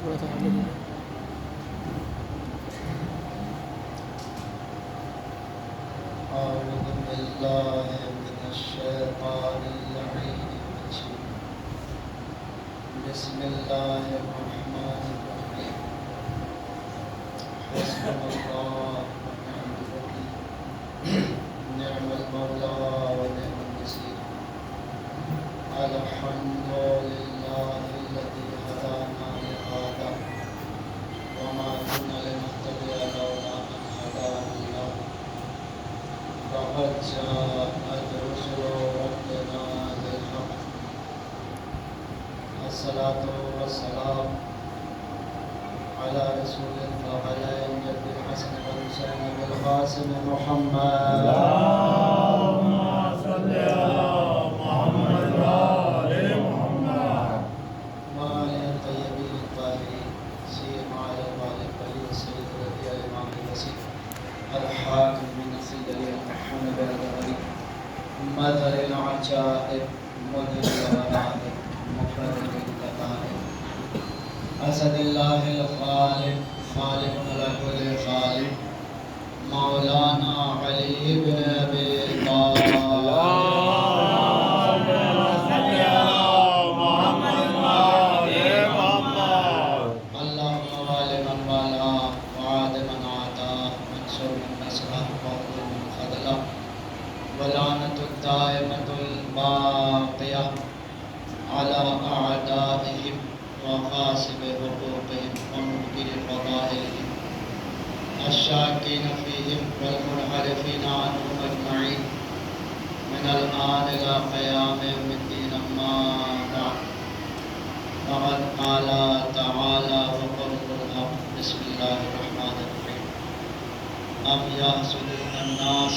تھوڑا سا آگے بڑھیں۔ اعوذ باللہ من الشیطان اللعین الرجیم، بسم اللہ الرحمن الرحیم، حسبنا اللہ ونعم الوکیل، نعم المولا ونعم النصیر، الحمد للہ الذی ہدانا لہذا وما كنا لنهتدي لولا ان هدانا الله فقد جاءت رسل ربنا بالحق، الصلاة والسلام على رسول الثقلين جد الحسن والحسين بالقاسم محمد، اللهم صل على محمد وآل محمد وآل الطيبين الطاهرين، سيما على الوالد الولي السيد ربيع الإمام الوسيم الحاكم من السيد المحمد بن الغريب مظهر العجائب مظهر الغرائب مفرد الكتائب، اسد الله الخالق خالق على كل خالق، مولانا علي بن ابي طالب، اللهم صل على محمد وآل محمد اللهم وال من والاه وعاد من عاداه وانصر من نصره واخذل من خذله، ولعنة الدائمة الباقية على أعدائهم وغاصب حقوقهم ومنكر فضائلهم الشاكين فيهم والمنحرفين عنهم أجمعين من الآن إلى قيام يوم الدين، أما بعد، فقد قال تعالى وقوله الحق، بسم الله الرحمن الرحيم، أم يحسدون الناس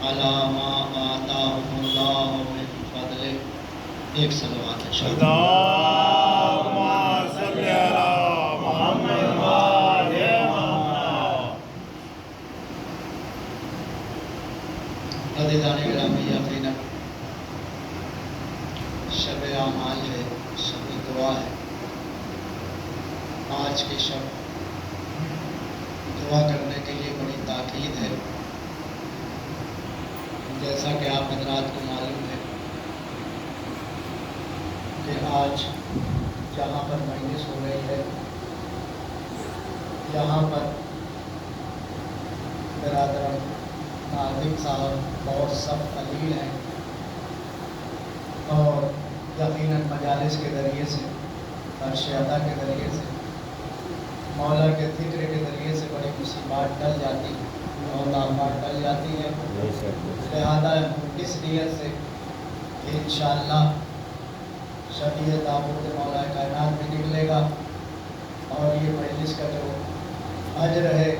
على ما آتاهم الله من فضله، ایک صلوات انشاءاللہ۔ اللهم صل على محمد وآل محمد۔ عزیزان گرامی، یقیناً شب اعمال ہے، شب دعا ہے۔ آج کی شب دعا کرنے کے لیے بڑی تاکید ہے، جیسا کہ آپ حضرات کو معلوم ہے کہ آج جہاں پر مجلس ہو رہی ہے، یہاں پر برادر ناظم صاحب بہت سخت قلیل ہیں، اور یقیناً مجالس کے ذریعے سے، عرش ادا کے ذریعے سے، مولا کے ذکر کے ذریعے سے بڑی مصیبات ٹل جاتی ہیں اور آفات ٹل جاتی ہیں۔ لہذا اس نیت سے کہ انشاءاللہ شفیع تابوت مولا کائنات بھی نکلے گا، اور یہ مجلس کا جو اجر ہے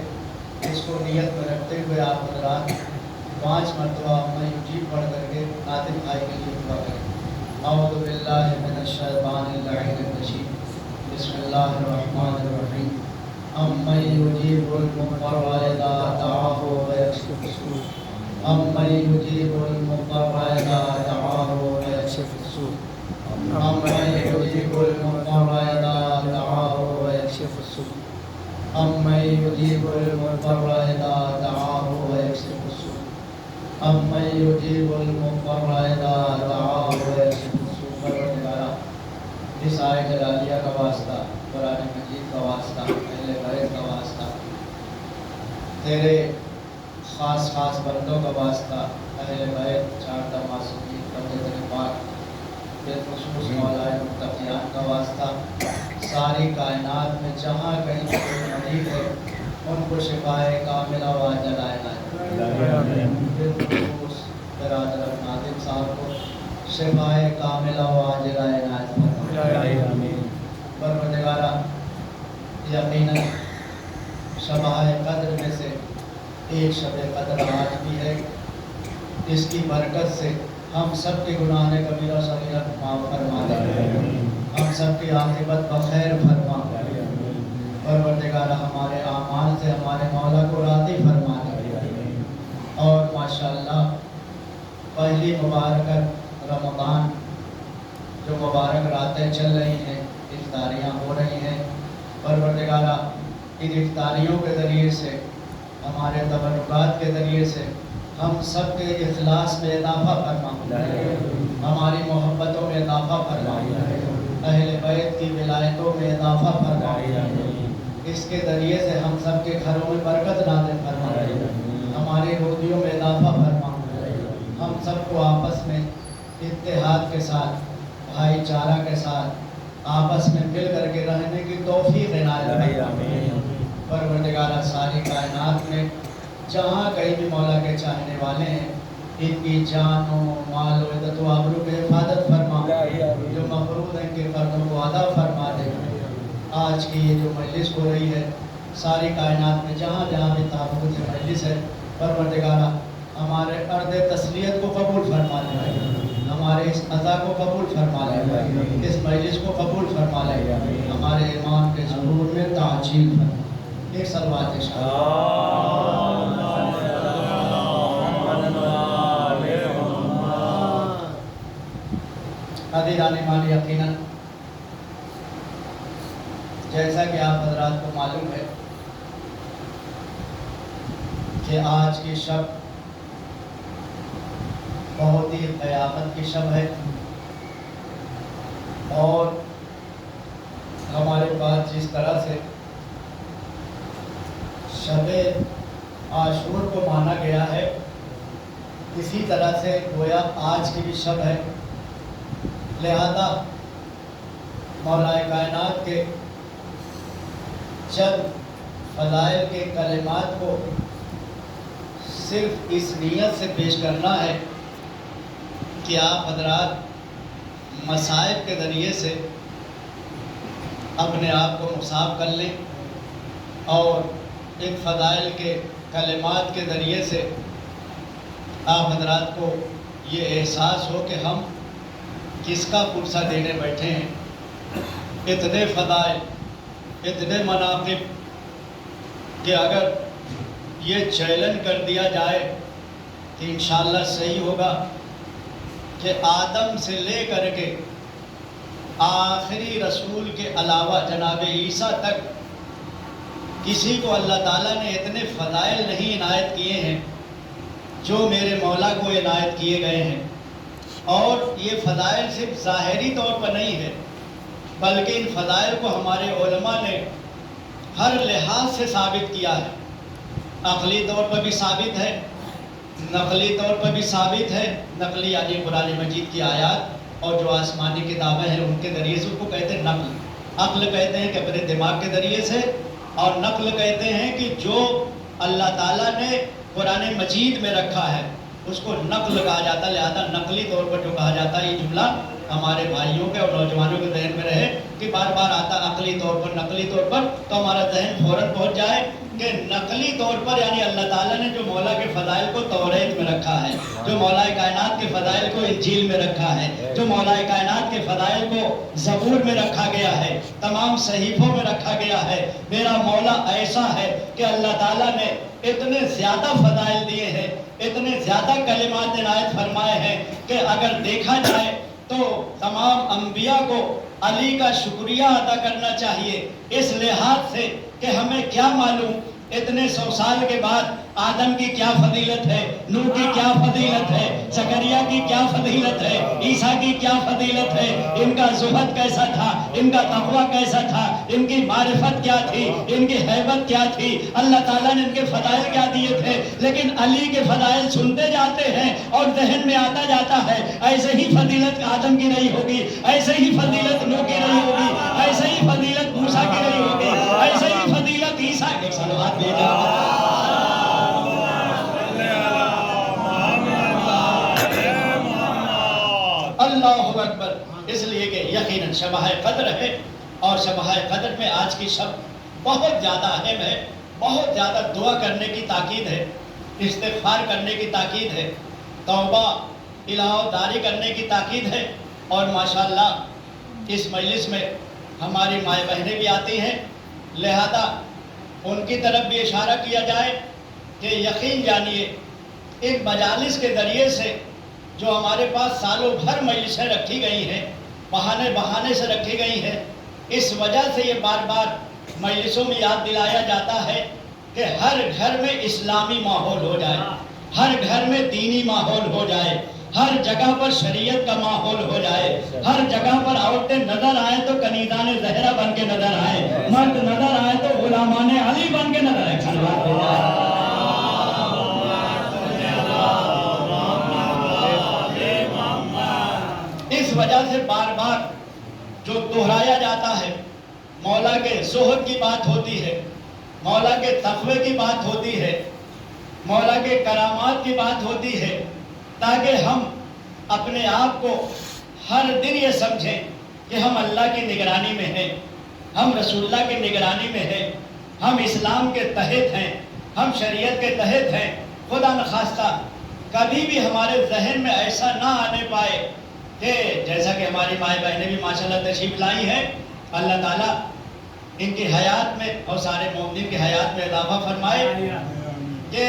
اس کو نیت میں رکھتے ہوئے آپ حضرات 5 مرتبہ میں یجیب پڑھ کر کے ناطق بھائی کے لیے دعا کریں۔ اعوذ باللہ من الشیطان اللعین الرجیم، بسم اللہ الرحمن الرحیم، امن یجیب المضطر اذا دعاہ ویکشف السوء، امن یجیب المضطر اذا دعاہ ویکشف السوء، امن یجیب المضطر اذا دعاہ ویکشف السوء، امن یجیب المضطر اذا دعاہ ویکشف السوء، امن یجیب المضطر اذا دعاہ ویکشف السوء۔ پروردگارا، اس آیت جلالیہ کا واسطہ، قرآن مجید کا واسطہ، اہل بیت کا واسطہ، تیرے خاص خاص بندوں کا واسطہ، اہل بیت، 4 معصومین، بندے پاک، بالخصوص مولا متقیان کا واسطہ، ساری کائنات میں جہاں کہیں کوئی مریض ہے ان کو شفائے کاملہ و عاجلہ عنایت فرما، بالخصوص برادر ناظم صاحب کو شفائے کاملہ و عاجلہ عنایت فرما۔ پروردگارا، یقیناً شبائے قدر میں سے ایک شب قدر آج بھی ہے، اس کی برکت سے ہم سب کے گناہ کبیرہ صغیرہ معاف فرما دے، ہم سب کی عاقبت بخیر فرما، پروردگارہ ہمارے اعمال سے ہمارے مولا کو راضی فرما دے، اور ماشاءاللہ پہلی مبارک رمضان جو مبارک راتیں چل رہی ہیں، افطاریاں ہو رہی ہیں، परवरदिगारा इन इफ्तारियों के ज़रिए से, हमारे तबरुकात के ज़रिए से हम सब के इखलास में इजाफा फरमा, हमारी मोहब्बतों में इजाफा फरमा, अहले बैत की विलायतों में इजाफा फरमा, इसके ज़रिए से हम सब के घरों में बरकत नाज़िल फरमा, हमारी रोटियों में इजाफा फरमा, हम सबको आपस में इत्तेहाद के साथ, भाईचारा के साथ आपस में मिल करके रहने की तौफीक इनायत फरमा। परवरदिगारा सारी कायनात में जहाँ कहीं भी मौला के चाहने वाले हैं, इनकी जानो माल इज्जत व आबरू की हिफाजत फरमा, जो मफरूद हैं के फ़र्ज़ों को अदा फरमा दे। आज की ये जो मजलिस हो रही है, सारी कायनात में जहाँ जहाँ भी ताबूत से मजलिस है, परवरदिगारा हमारे अर्द तस्लियत को कबूल फरमा ले, हमारे इस अज़ा को कबूल फरमा ले, इस मजलिस को कबूल फरमा ले, हमारे ईमान के ज़रूर में ताजील फरमा। एक सलवात अज़ीज़ान ईमान, यकीनन जैसा कि आप हज़रात को मालूम है कि आज की शब बहुत ही क़यामत की शब है, और हमारे पास जिस तरह से शब-ए आशूर को माना गया है, इसी तरह से गोया आज की भी शब है। लिहाजा मौलाए कायनात के चंद फ़ज़ाइल के कलिमात को सिर्फ इस नीयत से पेश करना है कि आप हज़रात मसाइब के ज़रिए से अपने आप को मुसाफ़ कर लें, और इन फ़ज़ाइल के कलिमात के ज़रिए से आप हज़रात को ये एहसास हो कि हम किसका पुरसा देने बैठे हैं। इतने फ़ज़ाइल, इतने मनाक़िब कि अगर ये चैलेंज कर दिया जाए कि इंशाअल्लाह सही होगा कि आदम से ले कर के आखिरी रसूल के अलावा जनाब ईसा तक किसी को अल्लाह ताला ने इतने फ़ज़ाइल नहीं इनायत किए हैं जो मेरे मौला को इनायत किए गए हैं। और ये फ़ज़ाइल सिर्फ ज़ाहिरी तौर पर नहीं है, बल्कि इन फ़ज़ाइल को हमारे उलमा ने हर लिहाज से साबित किया है। अक़ली तौर पर भी साबित है, नक़ली तौर पर भी साबित है। नक़ली यानी कुरान मजीद की आयत और जो आसमानी किताबें हैं उनके ज़रिए से, उसको कहते हैं नक़ल। अक़ल कहते हैं कि अपने दिमाग के ज़रिए से, और नक़ल कहते हैं कि जो अल्लाह ताला ने कुरान मजीद में रखा है उसको नक़ल कहा जाता है। लिहाजा नक़ली तौर पर जो कहा जाता है, ये जुमला हमारे भाइयों के और नौजवानों के जहन में रहे कि बार बार आता अक़ली तौर पर, नक़ली तौर पर, तो हमारा जहन फ़ौरन पहुँच जाए कि नक़ली तौर पर यानी अल्लाह ताला ने जो मौला के फ़ज़ाइल को तौरेत में रखा है, जो मौलाए कायनात के फ़ज़ाइल को इंजील में रखा है, जो मौलाए कायनात के फ़ज़ाइल को ज़बूर में रखा गया है, तमाम सहीफ़ों में रखा गया है। मेरा मौला ऐसा है कि अल्लाह ताला ने इतने ज़्यादा फ़ज़ाइल दिए हैं, इतने ज़्यादा कलिमात इनायत फरमाए हैं कि अगर देखा जाए तो तमाम अंबिया को अली का शुक्रिया अदा करना चाहिए, इस लिहाज से कि हमें क्या मालूम इतने 100 साल के बाद आदम की क्या फजीलत है, नूह की क्या फजीलत है, ज़करिया की क्या फजीलत है, ईसा की क्या फजीलत है, इनका ज़ुहद कैसा था, इनका तक़वा कैसा था, इनकी मारिफत क्या थी, इनकी हैबत क्या थी, अल्लाह ताला ने इनके फ़ज़ाइल क्या दिए थे। लेकिन अली के फ़ज़ाइल सुनते जाते हैं और ज़हन में आता जाता है ऐसे ही फजीलत आदम की नहीं होगी, ऐसे ही फजीलत नूह की नहीं होगी, ऐसे ही फजीलत मूसा की नहीं होगी, ऐसे ही फजीलत ईसा की। सलवात भेजा अल्लाहु अकबर। इसलिए कि यकीनन शब-ए क़द्र है, और शब-ए क़द्र में आज की शब बहुत ज़्यादा अहम है, बहुत ज़्यादा दुआ करने की ताकीद है, इस्तिग़फ़ार करने की ताकीद है, तौबा इलाहदारी करने की ताकीद है। और माशाअल्लाह इस मजलिस में हमारी माएँ बहनें भी आती हैं, लिहाजा उनकी तरफ भी इशारा किया जाए कि यकीन जानिए इन मजालिस के ज़रिए से जो हमारे पास सालों भर मजलिसें रखी गई हैं, बहाने बहाने से रखी गई हैं, इस वजह से ये बार बार मजलिसों में याद दिलाया जाता है कि हर घर में इस्लामी माहौल हो जाए, हर घर में दीनी माहौल हो जाए, हर जगह पर शरीयत का माहौल हो जाए, हर जगह पर औरतें नजर आए तो कनीदान ज़हरा बन के नजर आए, मर्द नजर आए तो गुलामान अली बन के नजर आए। इस वजह से बार बार जो दोहराया जाता है, मौला के ज़ुहद की बात होती है, मौला के तक़वे की बात होती है, मौला के करामात की बात होती है, ताकि हम अपने आप को हर दिन ये समझें कि हम अल्लाह की निगरानी में हैं, हम रसूलुल्लाह की निगरानी में हैं, हम इस्लाम के तहत हैं, हम शरीयत के तहत हैं। खुदा न खास्ता कभी भी हमारे जहन में ऐसा ना आने पाए कि जैसा कि हमारी माए बहनें भी माशाल्लाह तशरीफ लाई हैं, अल्लाह ताला इनकी हयात में और सारे मोमिन की हयात में इजाफा फरमाए। कि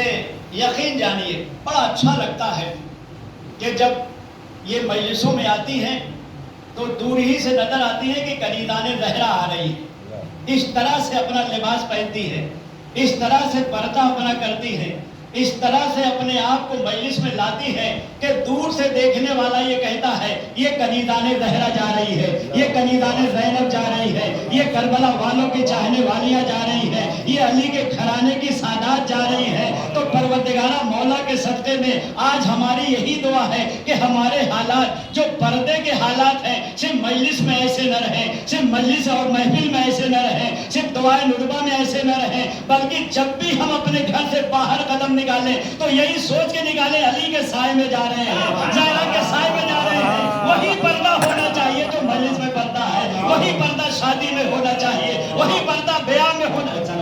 यकीन जानिए बड़ा अच्छा लगता है कि जब ये मजलिसों में आती हैं तो दूर ही से नजर आती है कि कनीदान ज़हरा आ रही है, इस तरह से अपना लिबास पहनती है, इस तरह से पर्दा अपना करती है, इस तरह से अपने आप को मजलिस में लाती है कि दूर से देखने वाला ये कहता है ये कनीदान ज़हरा जा रही है, ये कनीदान ज़ैनब जा रही है, ये करबला वालों की चाहने वालियाँ जा रही है, ये अली के घराने की सादात जा रही है। तो परवरदिगारा मौला के सदक़े में आज हमारी यही दुआ है कि हमारे हालात जो पर्दे के हालात हैं सिर्फ मजलिस में ऐसे न रहें, सिर्फ मजलिस और महफिल में ऐसे न रहें, सिर्फ दुआए नुदबा में ऐसे न रहें, बल्कि जब भी हम अपने घर से बाहर कदम निकालें तो यही सोच के निकालें अली के साए में जा रहे हैं, ज़हरा के साए में जा रहे हैं। वही पर्दा होना चाहिए जो मजलिस में पर्दा है, वही पर्दा शादी में होना चाहिए, वही पर्दा ब्याह में होना चाहिए।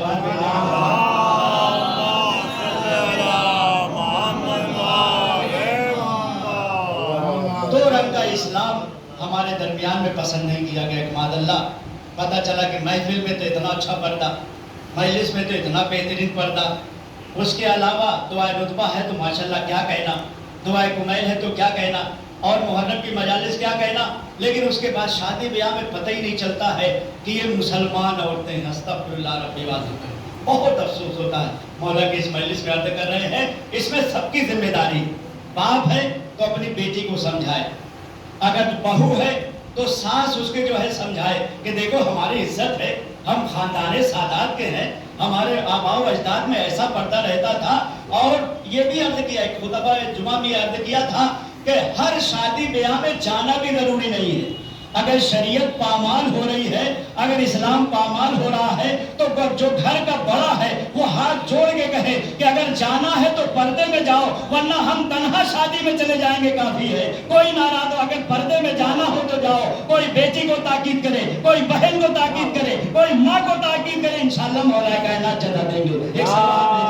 दो रंग का इस्लाम हमारे दरमियान में पसंद नहीं किया गया कि मादल्ला पता चला कि महफिल में तो इतना अच्छा पर्दा, मजलिस में तो इतना बेहतरीन पर्दा, उसके अलावा दुआए रुतबा है तो माशाल्लाह क्या कहना, दुआए कुमैल है तो क्या कहना, और मुहर्रम की मजालिस क्या कहना, लेकिन उसके बाद शादी ब्याह में पता ही नहीं चलता है कि ये मुसलमान औरतें हैं। अस्तग़फिरुल्लाह रब्बी व अतूबु। बहुत अफसोस होता है। मौला की इस मजलिस में अर्ज़ कर रहे हैं, इसमें सबकी जिम्मेदारी, बाप है तो अपनी बेटी को समझाए, अगर बहू है तो सास उसके जो है समझाए कि देखो हमारी इज्जत है, हम खानदान सादात के हैं, हमारे आबाओ अजदाद में ऐसा पर्दा रहता था। और ये भी अर्ज किया, खुतबा जुमा में अर्ज किया था कि हर शादी ब्याह में जाना भी जरूरी नहीं है। अगर शरीयत पामाल हो रही है, अगर इस्लाम पामाल हो रहा है तो जो घर का बड़ा है वो हाथ जोड़ के कहे कि अगर जाना है तो पर्दे में जाओ, वरना हम तन्हा शादी में चले जाएंगे, काफी है। कोई नाराज हो, अगर पर्दे में जाना हो तो जाओ। कोई बेटी को ताकीद करे, कोई बहन को ताकीद करे, कोई माँ को ताकीद करे, इंशाअल्लाह मौला कायनात जता देंगे। एक सवाल में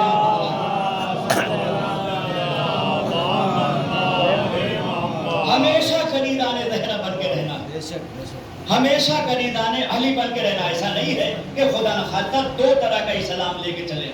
हमेशा कनीदान ज़हरा बन के रहना, हमेशा कनीदान अली बन के रहना। ऐसा नहीं है कि खुदा न खास्ता दो तरह का इस्लाम लेके चले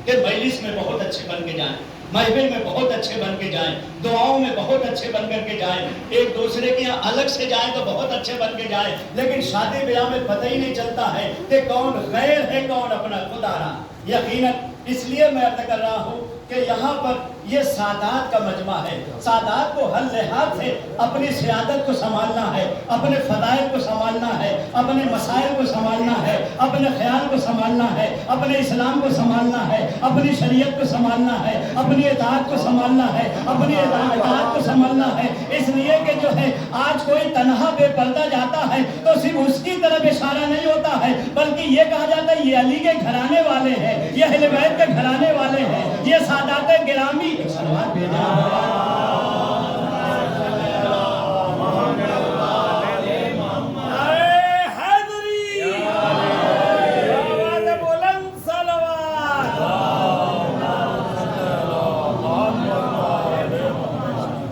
कि मजलिस में बहुत अच्छे बन के जाएं, महफिल में बहुत अच्छे बन के जाएं, दुआओं में बहुत अच्छे बन करके जाएं, एक दूसरे के यहाँ अलग से जाएं तो बहुत अच्छे बन के जाएं, लेकिन शादी ब्याह में पता ही नहीं चलता है कि कौन गैर है कौन अपना खुदारा। यकीनन इसलिए मैं अर्ज कर रहा हूँ कि यहाँ पर ये सादात का मजमा है। सादात को हर लिहाज से अपनी सियादत को संभालना है, अपने फ़दाइल को संभालना है, अपने मसाइल को संभालना है, अपने ख्याल को संभालना है, अपने इस्लाम को संभालना है, अपनी शरीयत को संभालना है, अपनी इताअत को संभालना है, अपनी इताअत को संभालना है। इसलिए कि जो है आज कोई तन्हा बेपर्दा जाता है तो सिर्फ उसकी तरफ इशारा नहीं होता है, बल्कि ये कहा जाता है ये अली के घराने वाले हैं, ये अहले बैत के घराने वाले हैं, ये सादात गिरामी। सलवात भेजा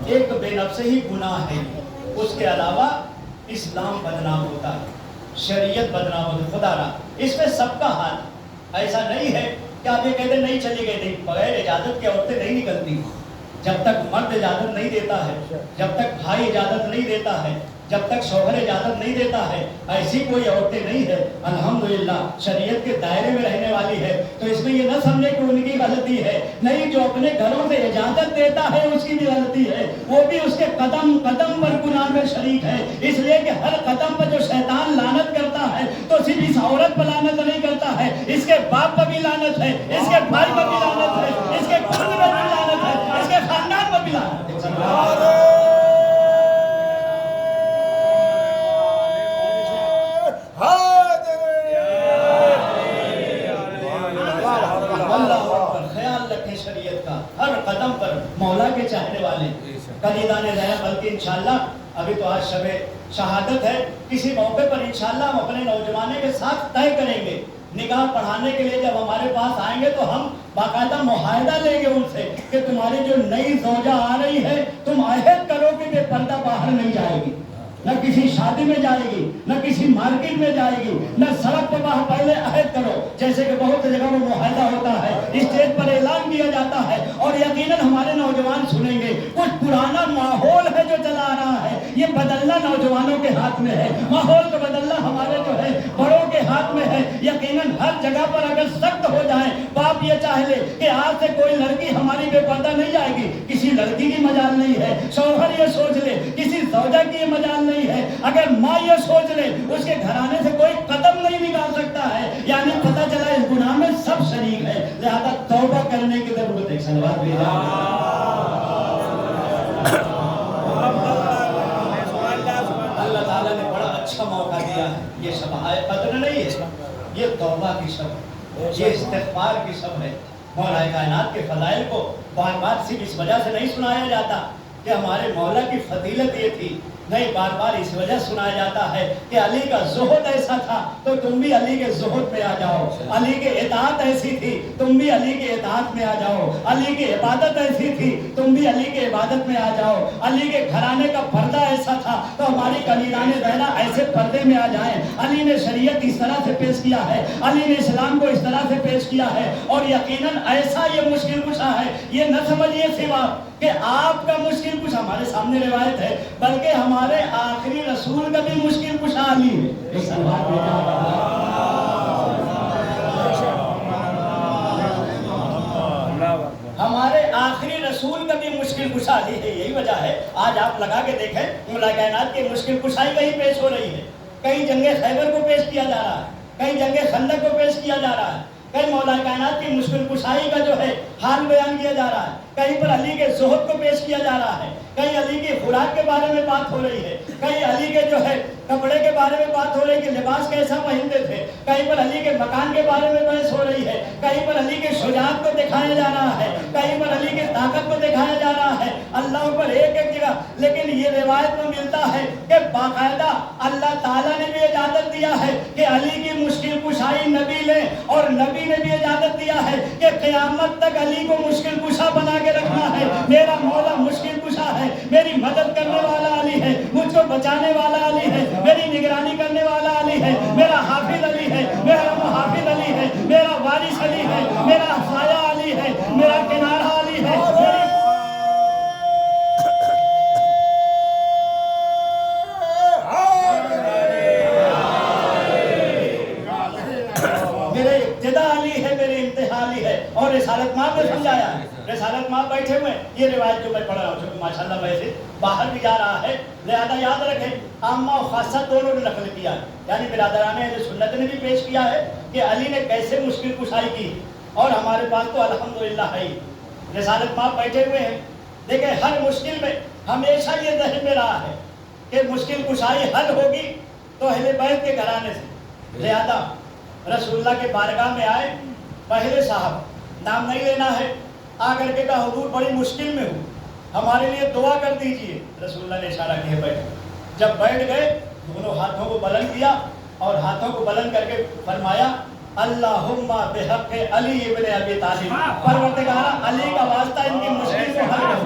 एक बेनफ्स ही गुनाह है, उसके अलावा इस्लाम बदनाम होता है, शरीयत बदनाम होती है। खुदारा इसमें सबका हाथ ऐसा नहीं है कि आप ये कहते नहीं चली गई, नहीं, बगैर इजाजत के औरतें नहीं निकलती। जब तक मर्द इजाजत नहीं देता है, जब तक भाई इजाजत नहीं देता है, जब तक शौहर इजाजत नहीं देता है, ऐसी कोई औरतें नहीं है अल्हम्दुलिल्लाह शरीयत के दायरे में रहने वाली है। तो इसमें ये न समझे कि उनकी गलती है, नहीं, जो अपने घरों से इजाजत देता है उसकी भी गलती है, वो भी उसके कदम कदम पर गुनाह में शरीक है। इसलिए कि हर कदम पर जो शैतान लानत करता है तो सिर्फ इस औरत पर लानत नहीं करता है, इसके बाप पर भी लानत है, इसके भाई पर भी लानत है, इसके कुल पर भी लानत है, इसके खानदान पर भी लानत है। शरीयत का हर कदम पर मौला के चाहने वाले कलीदा ने रहा। बल्कि इंशाअल्लाह अभी तो आज शबे शहादत है, किसी मौके पर इंशाअल्लाह हम अपने नौजवानों के साथ तय करेंगे, निकाह पढ़ाने के लिए जब हमारे पास आएंगे तो हम बाकायदा मुआहदा लेंगे उनसे कि तुम्हारी जो नई ज़ौजा आ रही है तुम अहद करो कि बेपर्दा बाहर नहीं जाएगी, न किसी शादी में जाएगी, न किसी मार्केट में जाएगी, न सड़क पर बाहर। पहले अहद करो, जैसे कि बहुत जगह में मुआहदा होता है, स्टेज पर ऐलान किया जाता है और यकीनन हमारे नौजवान सुनेंगे। कुछ पुराना माहौल है जो चला आ रहा है, ये बदलना नौजवानों के हाथ में है, माहौल को बदलना हमारे जो है बड़ों के हाथ में है। यकीनन हर जगह पर अगर सख्त हो जाए, बाप ये चाह ले कि आज से कोई लड़की हमारी बेपर्दा नहीं जाएगी, किसी लड़की की मजाल नहीं है, शौहर ये सोच ले किसी ज़ौजा की ये मजाल नहीं है, अगर माँ ये सोच ले उसके घराने से कोई कदम नहीं निकाल सकता है, यानी पता चला इस गुनाह में सब शरीक है। लिहाजा तौबा करने की जरूरत है। सलवात भेजा अल्लाह ताला ने बड़ा अच्छा मौका दिया है। ये शब कद्र नहीं है, ये तौबा की शब, ये इस्तिग़फ़ार की शब है। मौला कायनात के फज़ाइल को बार बार सिर्फ इस वजह से नहीं सुनाया जाता कि हमारे मौला की फजीलत ये थी, नहीं, बार बार इस वजह सुनाया जाता है कि अली का ज़ुहद ऐसा था तो तुम भी अली के ज़ुहद में आ जाओ, अली के इताअत ऐसी थी तुम भी अली के इताअत में आ जाओ, अली की इबादत ऐसी थी तुम भी अली के इबादत में आ जाओ, अली के घराने का पर्दा ऐसा था तो हमारी कलीदाने ज़हरा ऐसे पर्दे में आ जाए। अली ने शरीयत इस तरह से पेश किया है, अली ने इस्लाम को इस तरह से पेश किया है और यकीनन ऐसा ये मुश्किल कुशा है। ये न समझिए सिवा कि आपका मुश्किल कुछ हमारे सामने रिवायत है, बल्कि हमारे आखिरी रसूल का भी मुश्किल कुशा अली है। हमारे आखिरी रसूल का भी मुश्किल कुशा अली है। यही वजह है आज आप लगा के देखें मौला कायनात की मुश्किल कुशाई कहीं पेश हो रही है, कहीं जंगे खैबर को पेश किया जा रहा है, कहीं जंगे खंदक को पेश किया जा रहा है, कहीं मौला कायनात की मुश्किल कुशाई का जो है हाल बयान किया जा रहा है, कहीं पर अली के ज़ुहद को पेश किया जा रहा है, कहीं अली की खुराक के बारे में बात हो रही है, कहीं अली के जो है कपड़े के बारे में बात हो रही है कि लिबास कैसा पहनते थे, कहीं पर अली के मकान के बारे में बहस हो रही है, कहीं पर अली के शुजाअत को दिखाया जा रहा है, कहीं पर अली की ताकत को दिखाया जा रहा है, अल्लाह पर एक एक जगह। लेकिन ये रिवायत में मिलता है कि बाकायदा अल्लाह ताला ने भी इजाजत दिया है कि अली की मुश्किल कुशाई नबी ले, और नबी ने भी इजाजत दिया है कि क़यामत तक अली को मुश्किल कुशा बना के रखना है। मेरा मौला मुश्किल कुशा है, मेरी मदद करने वाला अली है, मुझको बचाने वाला अली है, मेरी निगरानी करने वाला अली है, मेरा हाफिज अली है, मेरा मुहाफिज अली है, मेरा वारिस अली है, मेरा साया अली है, मेरा किनारा अली है, मेरे इब्तिदा अली है, मेरे इंतहा अली है। और रिसालत माँ ने समझाया है, रिसालत माँ बैठे हुए ये रिवायत जो मैं पढ़ रहा हूँ माशाल्लाह वैसे बाहर भी जा रहा है, लिहाजा याद रखें आम्मा और खासा दोनों ने नकल किया है, यानी बिरादराने सुन्नत ने भी पेश किया है कि अली ने कैसे मुश्किल कुशाई की, और हमारे पास तो अल्हम्दुलिल्लाह है। रिसालत माँ बैठे हुए हैं, देखिए हर मुश्किल में हमेशा ये ज़हन में रहा है कि मुश्किल कुशाई हल होगी तो अहले बैत के घराने से। लिहाजा रसूलुल्लाह के बारगाह में आए, पहले साहब नाम नहीं लेना है, आकर के कहा हुजूर बड़ी मुश्किल में हूँ, हमारे लिए दुआ कर दीजिए। रसूलुल्लाह ने इशारा किया बैठ। जब बैठ गए दोनों हाथों को बुलंद किया और हाथों को बुलंद करके फरमाया अल्लाहुम्मा बिहक़्क़ि अली इब्न अबी तालिब, परवरदिगार अली का वास्ता इनकी मुश्किल को हल कर।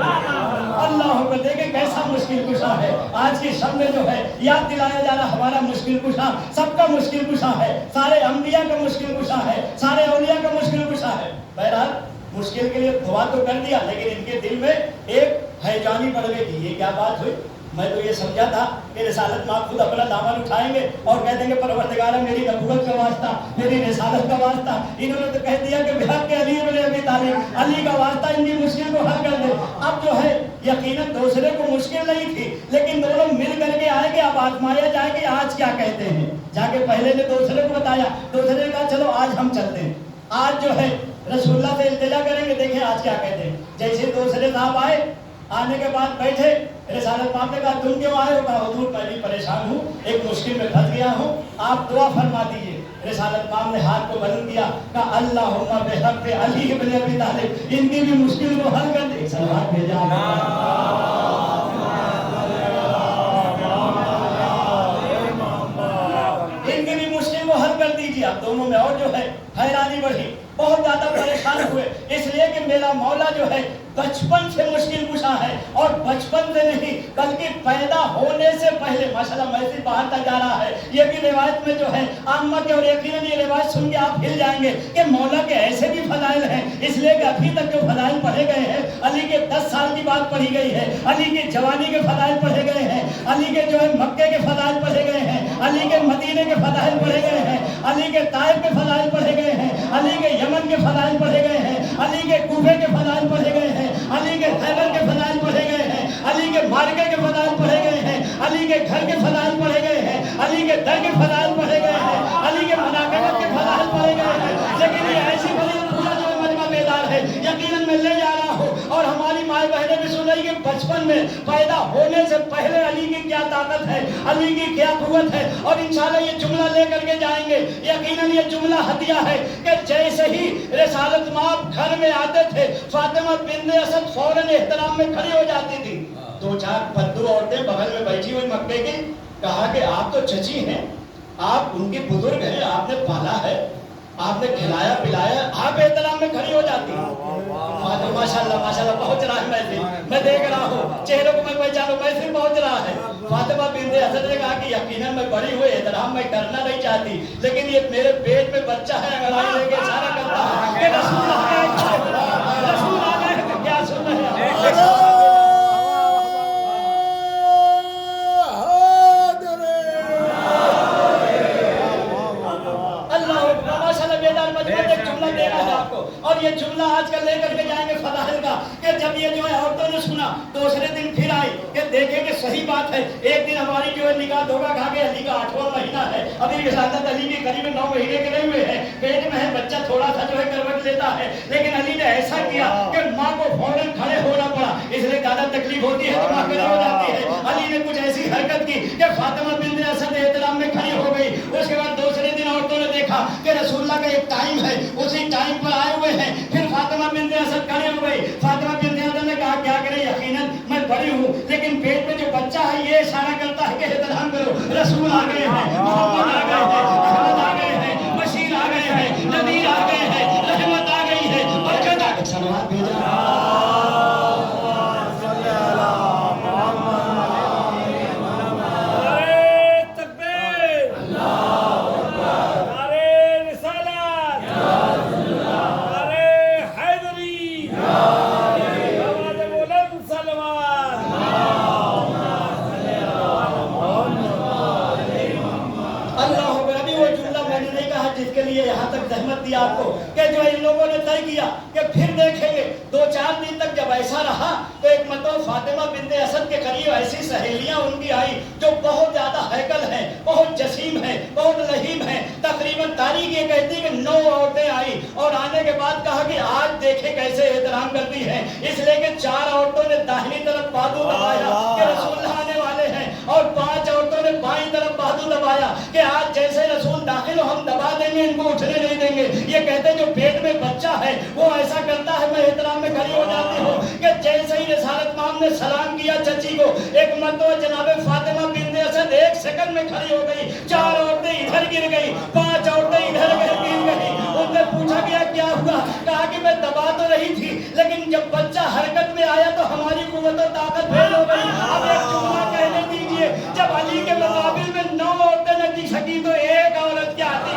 अल्लाह को देखे कैसा मुश्किल कुशा है। आज की शब में जो है याद दिलाया जा रहा हमारा मुश्किल कुशा सबका मुश्किल कुशा है, सारे अंबिया का मुश्किल कुशा है, सारे औलिया का मुश्किल कुशा है। बहरहाल मुश्किल के लिए दुआ तो कर दिया, लेकिन इनके दिल में एक हैजानी पड़ गई। ये क्या बात हुई, मैं तो ये समझा था कि रिसालत माँ खुद अपना दामन उठाएंगे और कह देंगे परवरदिगार मेरी नबूवत का वास्ता, मेरी रिसालत का वास्ता। इन्होंने तो कह दिया कि बिहार के अली इब्न अबी तालिब, अली का वास्ता इनकी मुश्किल को हल कर दे। अब जो है यकीनन दूसरे को मुश्किल नहीं थी, लेकिन दोनों मिल करके आए कि अब आजमाया जाए कि आज क्या कहते हैं। जाके पहले ने दूसरे को बताया, दूसरे ने कहा चलो आज हम चलते हैं, आज जो है रसूलुल्लाह से इल्तिजा करेंगे, देखें आज क्या कहते हैं। जैसे दूसरे साहब आए, आने के बाद बैठे, रिसालत माँ ने कहा तुम क्यों आए हो? कहा हुजूर मैं भी परेशान हूँ, एक मुश्किल में फंस गया हूँ, आप दुआ फरमा दीजिए। रिसालत माँ ने हाथ को बुलंद किया, कहा अल्लाहुम्मा बिहक़्क़ि अली इब्न अबी तालिब, इनकी भी मुश्किल को हल कर दे। सलावत भेजा, इनकी भी मुश्किल को हल कर दीजिए। अब दोनों में और जो है हैरानी बढ़ी, बहुत ज्यादा परेशान हुए, इसलिए कि मेरा मौला जो है बचपन से मुश्किल कुशा है, और बचपन से नहीं बल्कि पैदा होने से पहले। माशाल्लाह मैसेज बाहर तक जा रहा है। ये भी रिवायत में जो है आम्मा के, और यकीनन ये रिवायत सुन के आप हिल जाएंगे कि मौला के ऐसे भी फजाइल हैं, इसलिए कि अभी तक जो फजाइल पढ़े गए हैं, अली के 10 साल की बात पढ़ी गई है, अली की जवानी के फजाइल पढ़े गए हैं, अली के जो है मक्के के फजाइल पढ़े गए हैं, अली के मदीने के फजाइल पढ़े गए हैं, अली के ताइफ के फजाइल पढ़े गए हैं, अली के यमन के फजाइल पढ़े गए हैं, अली के कूफे के फजाइल पढ़े गए हैं, अली के खैबर के फजाइल पढ़े गए हैं, अली के मार्के के फजाइल पढ़े गए हैं, अली के घर के फजाइल पढ़े गए हैं, अली के दर के फजाइल पढ़े गए हैं, अली के मुनाकबत के फजाइल पढ़े गए हैं। लेकिन ये ऐसी बड़ी पूरा जो मजमा बेदार है, यकीनन मैं ले जा रहा हूँ, और हमारी माए बहनें भी सुन रही कि बचपन में पैदा होने से पहले अली की क्या ताकत है, अली की क्या कुव्वत है। और इंशाल्लाह ये जुमला लेकर के जाएंगे। यकीनन ये जुमला हदिया है कि जैसे ही रिसालत माँ घर में आते थे, फातिमा बिन्त असद फौरन एहतराम में खड़ी हो जाती थी। 2-4 बद्दू औरतें बगल में बैठी हुई मक्के की, कहा कि आप तो चची हैं, आप उनके बुजुर्ग हैं, आपने पाला है, आपने खिलाया पिलाया, आप एहतराम में खड़ी हो जाती हैं। माशाल्लाह माशाल्लाह पहुंच रहा है मैसेज, मैं देख रहा हूँ चेहरों को, मैं पहचानो मैसेज पहुंच रहा है। फातिमा बिन्त असद ने कहा कि यकीनन मैं बड़ी हुई एहतराम में करना नहीं चाहती, लेकिन ये मेरे पेट में बच्चा है, अंगड़ाई लेके इशारा करता है कि रसूल आ गए, रसूल आ गए। तो क्या सुन रहे हैं? और ये जुमला आजकल लेकर के जाएंगे फजाइल का कि जब ये जो है औरतों ने सुना, दूसरे दिन फिर आई कि देखें कि सही बात है। एक दिन हमारी जो है निकाह धोखा खा के, अली का 8वां महीना है, अभी विसादत अली के करीब 9 महीने के नहीं हुए हैं, पेट में है बच्चा, थोड़ा सा जो है करवट लेता है, लेकिन अली ने ऐसा किया कि माँ को फौरन खड़े होना पड़ा, इसलिए ज्यादा तकलीफ होती है तो माँ खड़ी हो जाती है। अली ने कुछ ऐसी हरकत की कि फातिमा बिन्त असद एहतराम में खड़ी हो गई। उसके बाद दूसरे दिन औरतों ने देखा कि रसूलुल्लाह का एक टाइम है, उसी टाइम पर आए हुए हैं। फिर फातिमा बिन्त असद खड़े हो गई। फातिमा बिन्त असद ने कहा क्या करें, यकीनन मैं बड़ी हूँ, लेकिन पेट में जो बच्चा है ये इशारा करता है कि एहतराम करो। रसूल आ गए हैं, मोहम्मद आ गए हैं, अहमद आ गए हैं, बशीर आ गए हैं, नबी आ गए हैं, रहमत आ गई है, बरकत आ गई। सलावत भेजा। जिसके लिए यहाँ तक जहमत दी आपको कि जो इन लोगों ने तय किया कि फिर देखेंगे। 2-4 दिन तक जब ऐसा रहा तो एक मतलब फातिमा बिन्त असद के करीब ऐसी सहेलियां उनकी आई जो बहुत ज्यादा हैकल हैं, बहुत जसीम हैं, बहुत लहीम हैं। तकरीबन तारीख ये कहती है कि 9 औरतें आई और आने के बाद कहा कि आज देखे कैसे एहतराम करती हैं। इसलिए कि 4 औरतों ने दाहिनी तरफ बाजू दबाया कि रसूल आने वाले हैं, और 5 औरतों ने बाईं तरफ बाजू दबाया कि आज जैसे रसूल दाखिल हो हम दबा देंगे, इनको उठने नहीं देंगे। ये कहते जो पेट में बच्चा है वो ऐसा करता है, मैं एहतराम में खड़ी हो जाती हूँ कि जैसे ही रिसालत माम ने सलाम किया चची को, एक मर्तबा जनाबे फातिमा बिन्त असद 1 सेकंड में खड़ी हो गई। 4 औरतें इधर गिर गई, 5 औरतें इधर गिर गई। उनसे पूछा गया क्या हुआ, कहा कि मैं दबा तो रही थी, लेकिन जब बच्चा हरकत में आया तो हमारी कुव्वत और ताकत फेल हो गई। अब एक जुमला कहने दीजिए, जब अली के मुकाबिल में 9 औरतें न टिक सकी तो एक औरत क्या आती?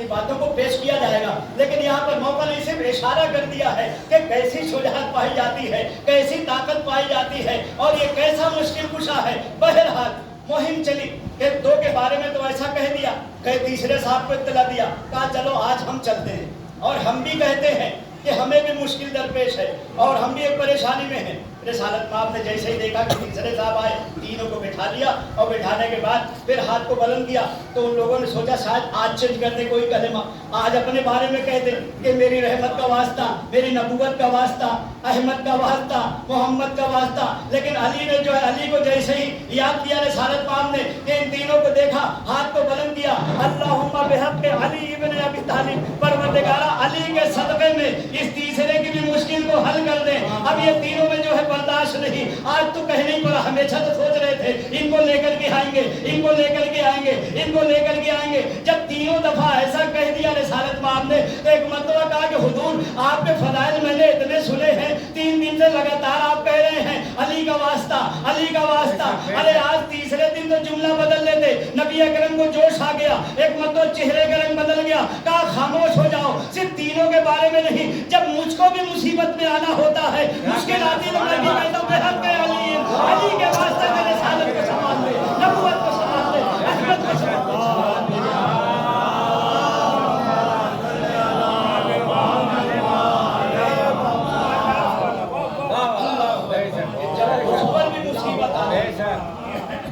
की बातों को पेश किया जाएगा, लेकिन यहाँ पर मौका नहीं, सिर्फ इशारा कर दिया है कि कैसी शुजाअत पाई जाती है, कैसी ताकत पाई जाती है और ये कैसा मुश्किल कुशा है। बहरहाल मुहिम चली कि 2 के बारे में तो ऐसा कह दिया, कहीं तीसरे साहब को इत्तला दिया, कहा चलो आज हम चलते हैं। और हम भी कहते हैं कि हमें भी मुश्किल दरपेश है और हम भी एक परेशानी में हैं। रिसालत माब ने जैसे ही देखा कि तीसरे साहब आए, तीनों को बिठा लिया और बिठाने के बाद फिर हाथ को बुलंद किया, तो उन लोगों ने सोचा शायद आज चेंज कर दे कोई कलेमा, आज अपने बारे में कह दे कि मेरी रहमत का वास्ता, मेरी नबूवत का वास्ता, अहमद का वास्ता, मोहम्मद का वास्ता। लेकिन अली ने जो है, अली को जैसे ही याद किया रिसालत माब ने कि इन तीनों को देखा, हाथ को बुलंद किया, अल्लाहुम्मा बिहक़्क़ि अली इब्न अबी तालिब, परवरदिगारा अली के सदक़े में इस तीसरे की भी मुश्किल को हल कर दे। अब ये तीनों में जो है बर्दाश्त नहीं, आज तो कहने ही पड़ा, हमेशा तो सोच रहे थे इनको लेकर के आएंगे, इनको लेकर के आएंगे, इनको लेकर के आएंगे। जब तीनों दफा ऐसा कह दिया रिसालत माब ने, तो एक मरतबा कहा कि हुजूर आपके फदाइल मैंने इतने सुने हैं, 3 दिन से लगातार आप कह रहे हैं अली का वास्ता, अली का वास्ता। अरे आज तीसरे दिन तो जुमला बदल लेते, नबी अकरम को जोश आ गया, एक मतलब चेहरे का रंग बदल गया, कहा खामोश हो जाओ, सिर्फ तीनों के बारे में नहीं, जब मुझको भी मुसीबत में आना होता है, मुश्किल आती है, मैं भी कहता हूं बेहद अली, अली के वास्ते मेरे सालत को संभाल ले, नबूवत को संभाल ले, अहमद को संभाल ले।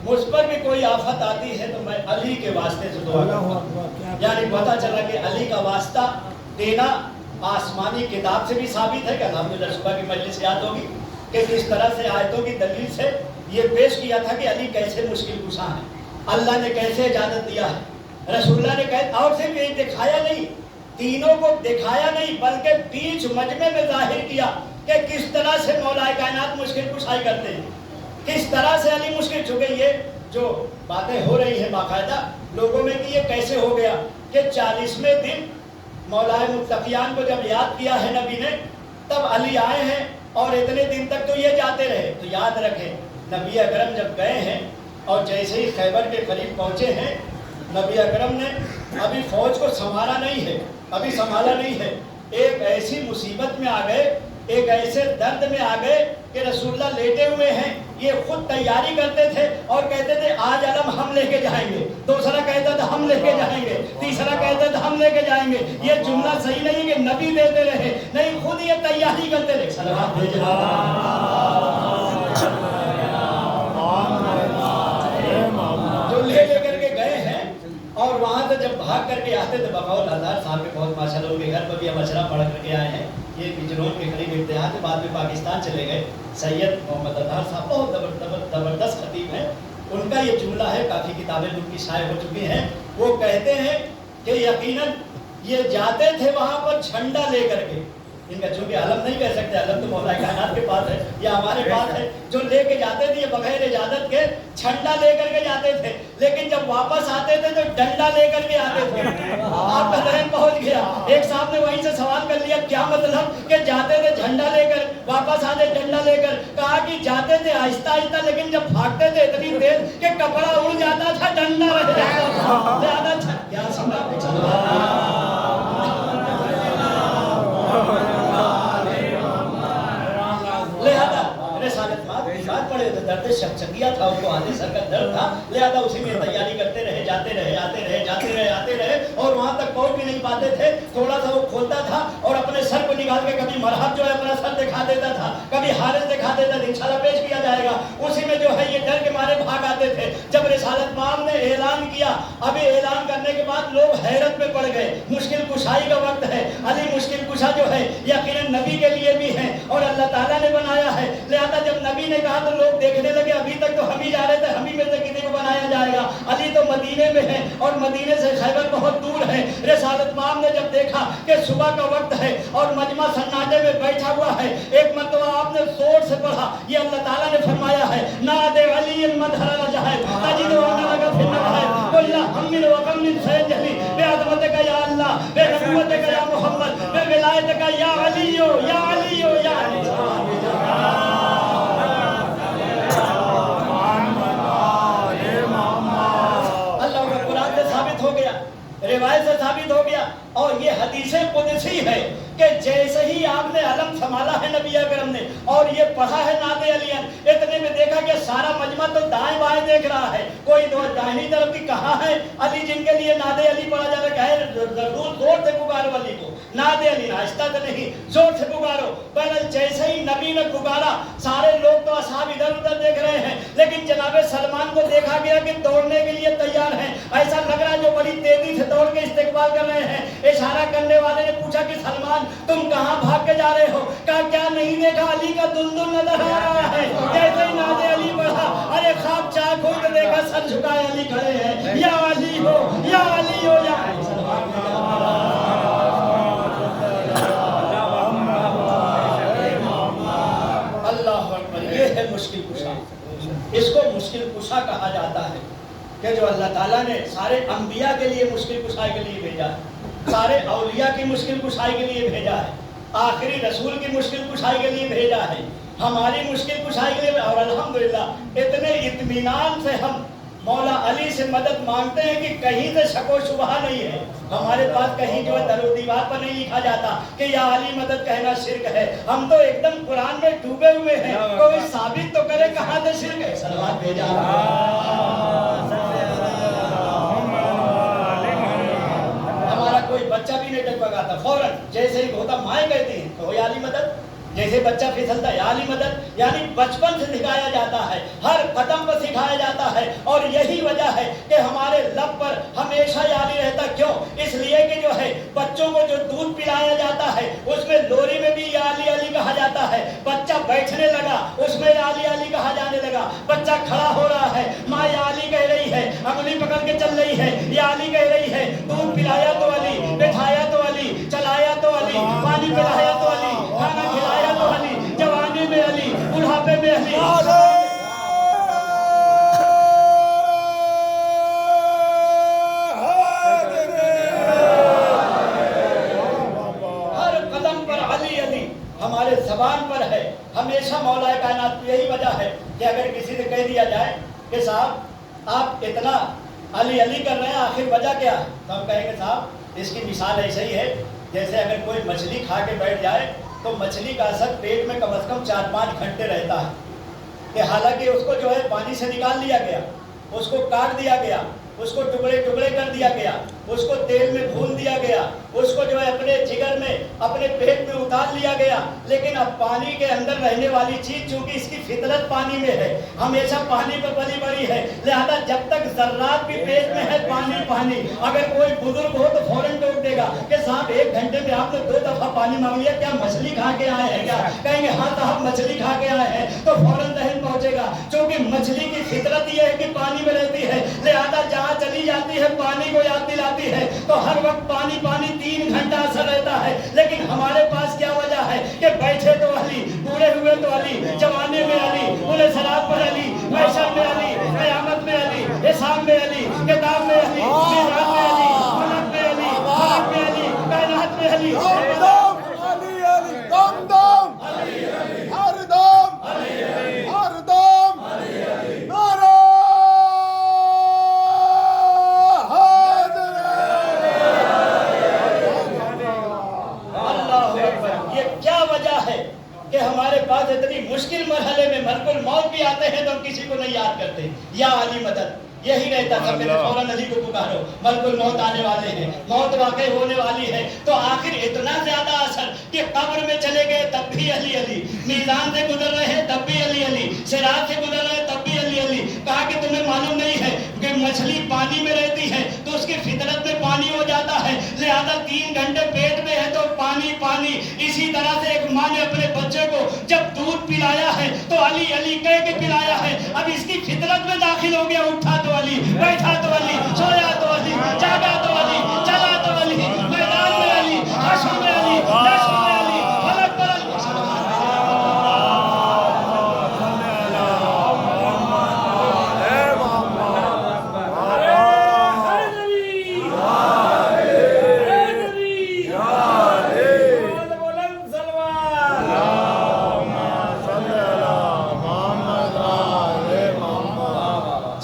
मुझ पर भी कोई आफत आती है तो मैं अली के वास्ते से दुआ करता हूं। यानी पता चला कि अली का वास्ता देना आसमानी किताब से भी साबित है कि अल्हम्दुलिल्लाह सुबह की मजलिस याद होगी कि किस तरह से आयतों की दलील से ये पेश किया था कि अली कैसे मुश्किल कुशा है, अल्लाह ने कैसे इजाजत दिया है, रसूलुल्लाह ने कहा, और सिर्फ ये दिखाया नहीं, तीनों को दिखाया नहीं बल्कि बीच मजमे में जाहिर किया कि किस तरह से मौलाए कायनात मुश्किल कुशाई करते हैं, किस तरह से अली मुश्किल। चुके ये जो बातें हो रही है बाकायदा लोगों में कि ये कैसे हो गया कि 40वें दिन मौलाए मुत्तकियान को जब याद किया है नबी ने, तब अली आए हैं और इतने दिन तक तो ये जाते रहे। तो याद रखें, नबी अकरम जब गए हैं और जैसे ही खैबर के करीब पहुंचे हैं, नबी अकरम ने अभी फौज को संभाला नहीं है, अभी संभाला नहीं है, एक ऐसी मुसीबत में आ गए, एक ऐसे दर्द में आ गए कि रसूलुल्लाह लेटे हुए हैं, ये खुद तैयारी करते थे और कहते थे आज अलम हम लेके जाएंगे, दूसरा कहता था हम लेके जाएंगे, तीसरा कहता था हम लेके जाएंगे। ये जुमला सही नहीं कि नबी देते रहे, नहीं खुद ये तैयारी करते रहे। सलावत भेजना जो ले लेकर के गए हैं और वहां से जब भाग करके आते थे, बकौल अजहर साहब के बहुत माशाल्लाह उनके घर पर भी हम अशरा पढ़ करके आए हैं, ये बिजनौर के करीब इम्तिहान के बाद में पाकिस्तान चले गए। सैयद मोहम्मद अजहर साहब बहुत ज़बरदस्त खतीब हैं, उनका ये जुमला है, काफ़ी किताबें उनकी शाये हो चुकी हैं। वो कहते हैं कि यकीनन ये जाते थे वहाँ पर झंडा लेकर के, इनका चूंकि अलम नहीं कह सकते, अलम तो मौला कायनात के पास है या हमारे पास है, जो लेके जाते थे ये बगैर इजाजत के झंडा लेकर के जाते थे, लेकिन जब वापस आते थे तो डंडा लेकर के आते थे। आपका जहन पहुंच गया, एक साहब ने वहीं से सवाल कर लिया क्या मतलब कि जाते थे झंडा लेकर, वापस आते डंडा लेकर। कहा कि जाते थे आहिस्ता आहिस्ता, लेकिन जब भागते थे इतनी देर कि कपड़ा उड़ जाता था, डंडा रह जाता था। क्या समझा पड़े तो दर्द शक्शकिया था, उनको आधे सर का दर्द था, लिहाजा उसी में तैयारी करते रहे, जाते रहे, आते रहे, जाते रहे, आते रहे और वहां तक पहुंच भी नहीं पाते थे। थोड़ा सा वो खोलता था और अपने सर को निकाल के कभी मरहब जो है अपना सर दिखा देता था, कभी हारिस दिखा देता था, इंशाल्लाह पेश किया जाएगा। उसी में जो है ये डर के मारे भाग आते थे। जब रिसालत माम ने ऐलान किया, अभी ऐलान करने के बाद लोग हैरत में पड़ गए, मुश्किल कुशाई का वक्त है, अली मुश्किल कुशा जो है यकीनन नबी के लिए भी है और अल्लाह ताला ने बनाया है। लिहाजा जब नबी ने कहा तो लोग देखने लगे, अभी तक तो हम ही जा रहे थे, हम ही में से किसी को बनाया जाएगा, अली तो मदीने में है और मदीने से खैबर बहुत दूर है। रिसालत माम ने जब देखा कि सुबह का वक्त है और मजमा सन्नाटे में बैठा हुआ है, एक मरतबा आपने जोर से पढ़ा, ये अल्लाह ताला ने फरमाया है नादे अली मदहरा जहां तजिद व नलका फिन नवाह कुल्ला हमिल व कमिन सयजली बेअदमत का या अल्लाह, बेनबुवत का या मोहम्मद, बेविलायत का या अलियो या अलियो या अली। रिवायत से साबित हो गया, ये हदीसें कुदसी है कि जैसे ही आपने अलम संभाला है नबी अकरम ने और ये पढ़ा है नादे अलियन, इतने में देखा कि सारा मजमा तो दाएं बाएं देख रहा है, कोई दाहिनी तरफ की कहा है अली जिनके लिए नादे अली पढ़ा जा रहा है, जरूर जोर से पुकारो अली को, नादे अली नाश्ता तो नहीं, जोर से पुकारो। बहरहाल जैसे ही नबी ने पुकारा सारे लोग तो असहाब इधर उधर देख रहे हैं, लेकिन जनाबे सलमान को देखा गया कि दौड़ने के लिए तैयार हैं, ऐसा लग रहा है जो बड़ी तेजी से दौड़ के इस्तेकबाल कर रहे हैं। इशारा करने वाले ने पूछा कि सलमान तुम कहां भाग के जा रहे हो? कहा क्या नहीं देखा अली का दुलदुल नजर आ रहा है। जैसे ही नादे अली बढ़ा, अरे ख्वाब चाह खोल के देखा सर झुकाए अली खड़े हैं, या अली हो या अली हो या अल्लाह अकबर। ये है मुश्किल कुशा, इसको मुश्किल कुशा कहा जाता है कि जो अल्लाह ताला ने सारे अंबिया के लिए मुश्किल कुशाई के लिए भेजा है, सारे औलिया की मुश्किल कुशाई के लिए भेजा है, आखिरी रसूल की मुश्किल कुशाई के लिए भेजा है, हमारी मुश्किल कुशाई के लिए। और अल्हम्दुलिल्लाह इतने इत्मीनान से हम मौला अली से मदद मांगते हैं कि कहीं से शको शुबहा नहीं है, हमारे पास कहीं जो है दरो दीवार पर नहीं लिखा जाता कि या अली मदद कहना शिर्क है। हम तो एकदम कुरान में डूबे हुए हैं, कोई साबित तो करे कहाँ से शिर्क है। सलमान भेजा, हमारा कोई बच्चा भी नहीं टकपकाता, फौरन जैसे ही होता माए कहती हैं तो या अली मदद, जैसे बच्चा फिसलता या अली मदद, यानी बचपन से सिखाया जाता है, हर कदम पर सिखाया जाता है। और यही वजह है कि हमारे लब पर हमेशा या अली रहता। क्यों? इसलिए कि जो है बच्चों को जो दूध पिलाया जाता है उसमें लोरी में भी या अली अली कहा जाता है, बच्चा बैठने लगा उसमें या अली अली कहा जाने लगा, बच्चा खड़ा हो रहा है माँ या अली कह रही है, अंगुली पकड़ के चल रही है या अली कह रही है, दूध पिलाया तो अली, बैठाया तो अली, चलाया तो अली, पानी पिलाया तो अली, खाना खिलाया तो अली, जवानी में अली, बुढ़ापे में अली। हर कदम पर अली अली हमारे जबान पर है, हमेशा मौला कायनात। यही वजह है कि अगर किसी से कह दिया जाए कि साहब आप इतना अली अली कर रहे हैं, आखिर वजह क्या है, तो हम कहेंगे साहब इसकी मिसाल ऐसे ही है जैसे अगर कोई मछली खा के बैठ जाए तो मछली का असर पेट में कम से कम 4-5 घंटे रहता है, कि हालांकि उसको जो है पानी से निकाल लिया गया, उसको काट दिया गया, उसको टुकड़े टुकड़े कर दिया गया, उसको तेल में भून दिया गया, उसको जो है अपने जिगर में अपने पेट में उतार लिया गया, लेकिन अब पानी के अंदर रहने वाली चीज चूंकि इसकी फितरत पानी में है, हमेशा पानी पर पली बड़ी है, लिहाजा जब तक जर्रात भी पेट में है पानी पानी। अगर कोई बुजुर्ग हो तो फौरन टोक देगा कि साहब 1 घंटे में आपने 2 दफा पानी मांग लिया, क्या मछली खा के आए हैं क्या? कहेंगे हाँ साहब मछली खा के आए हैं, तो फौरन दहन पहुंचेगा, क्योंकि मछली की फितरत यह है कि पानी में रहती है, लिहाजा जहाँ चली जाती है पानी को याद दिलाती है, तो हर वक्त पानी पानी 3 घंटा असर रहता है। लेकिन हमारे पास क्या वजह है कि बैठे तो अली, बूढ़े हुए तो अली, जवानी में अली, पूरे शराब पर अली, महशर में अली, क़यामत में अली, हिसाब में अली, किताब में अली, मीरात में अली, फलक में अली, फलक में अली, कायनात में अली। कि हमारे पास इतनी मुश्किल मरहले में मलकुल मौत भी आते हैं तो हम किसी को नहीं याद करते, या अली मदद यही रहता सब में फौरन अली को पुकारो, मलकुल मौत आने वाले हैं, मौत वाकई होने वाली है। तो आखिर इतना ज्यादा असर कि कब्र में चले गए तब भी अली अली, मीज़ान से गुजर रहे हैं तब भी अली अली, सिरात से गुजर रहे हैं तब भी अली अली। कहा कि तुम्हें मालूम नहीं है कि मछली पानी में रहती है तो उसकी फितरत में पानी हो जाता है, लिहाजा 3 घंटे पेट में है तो पानी पानी। इसी तरह से एक माँ ने अपने बच्चे को जब दूध पिलाया है तो अली अली कह के पिलाया है, अब इसकी फितरत में दाखिल हो गया, उठा तो अली, बैठा तो अली, सोया तो अली, जागा तो अली, चला तो अली, मैदान में अली, हश्र में अली, नश्र में अली, फलक पर अली।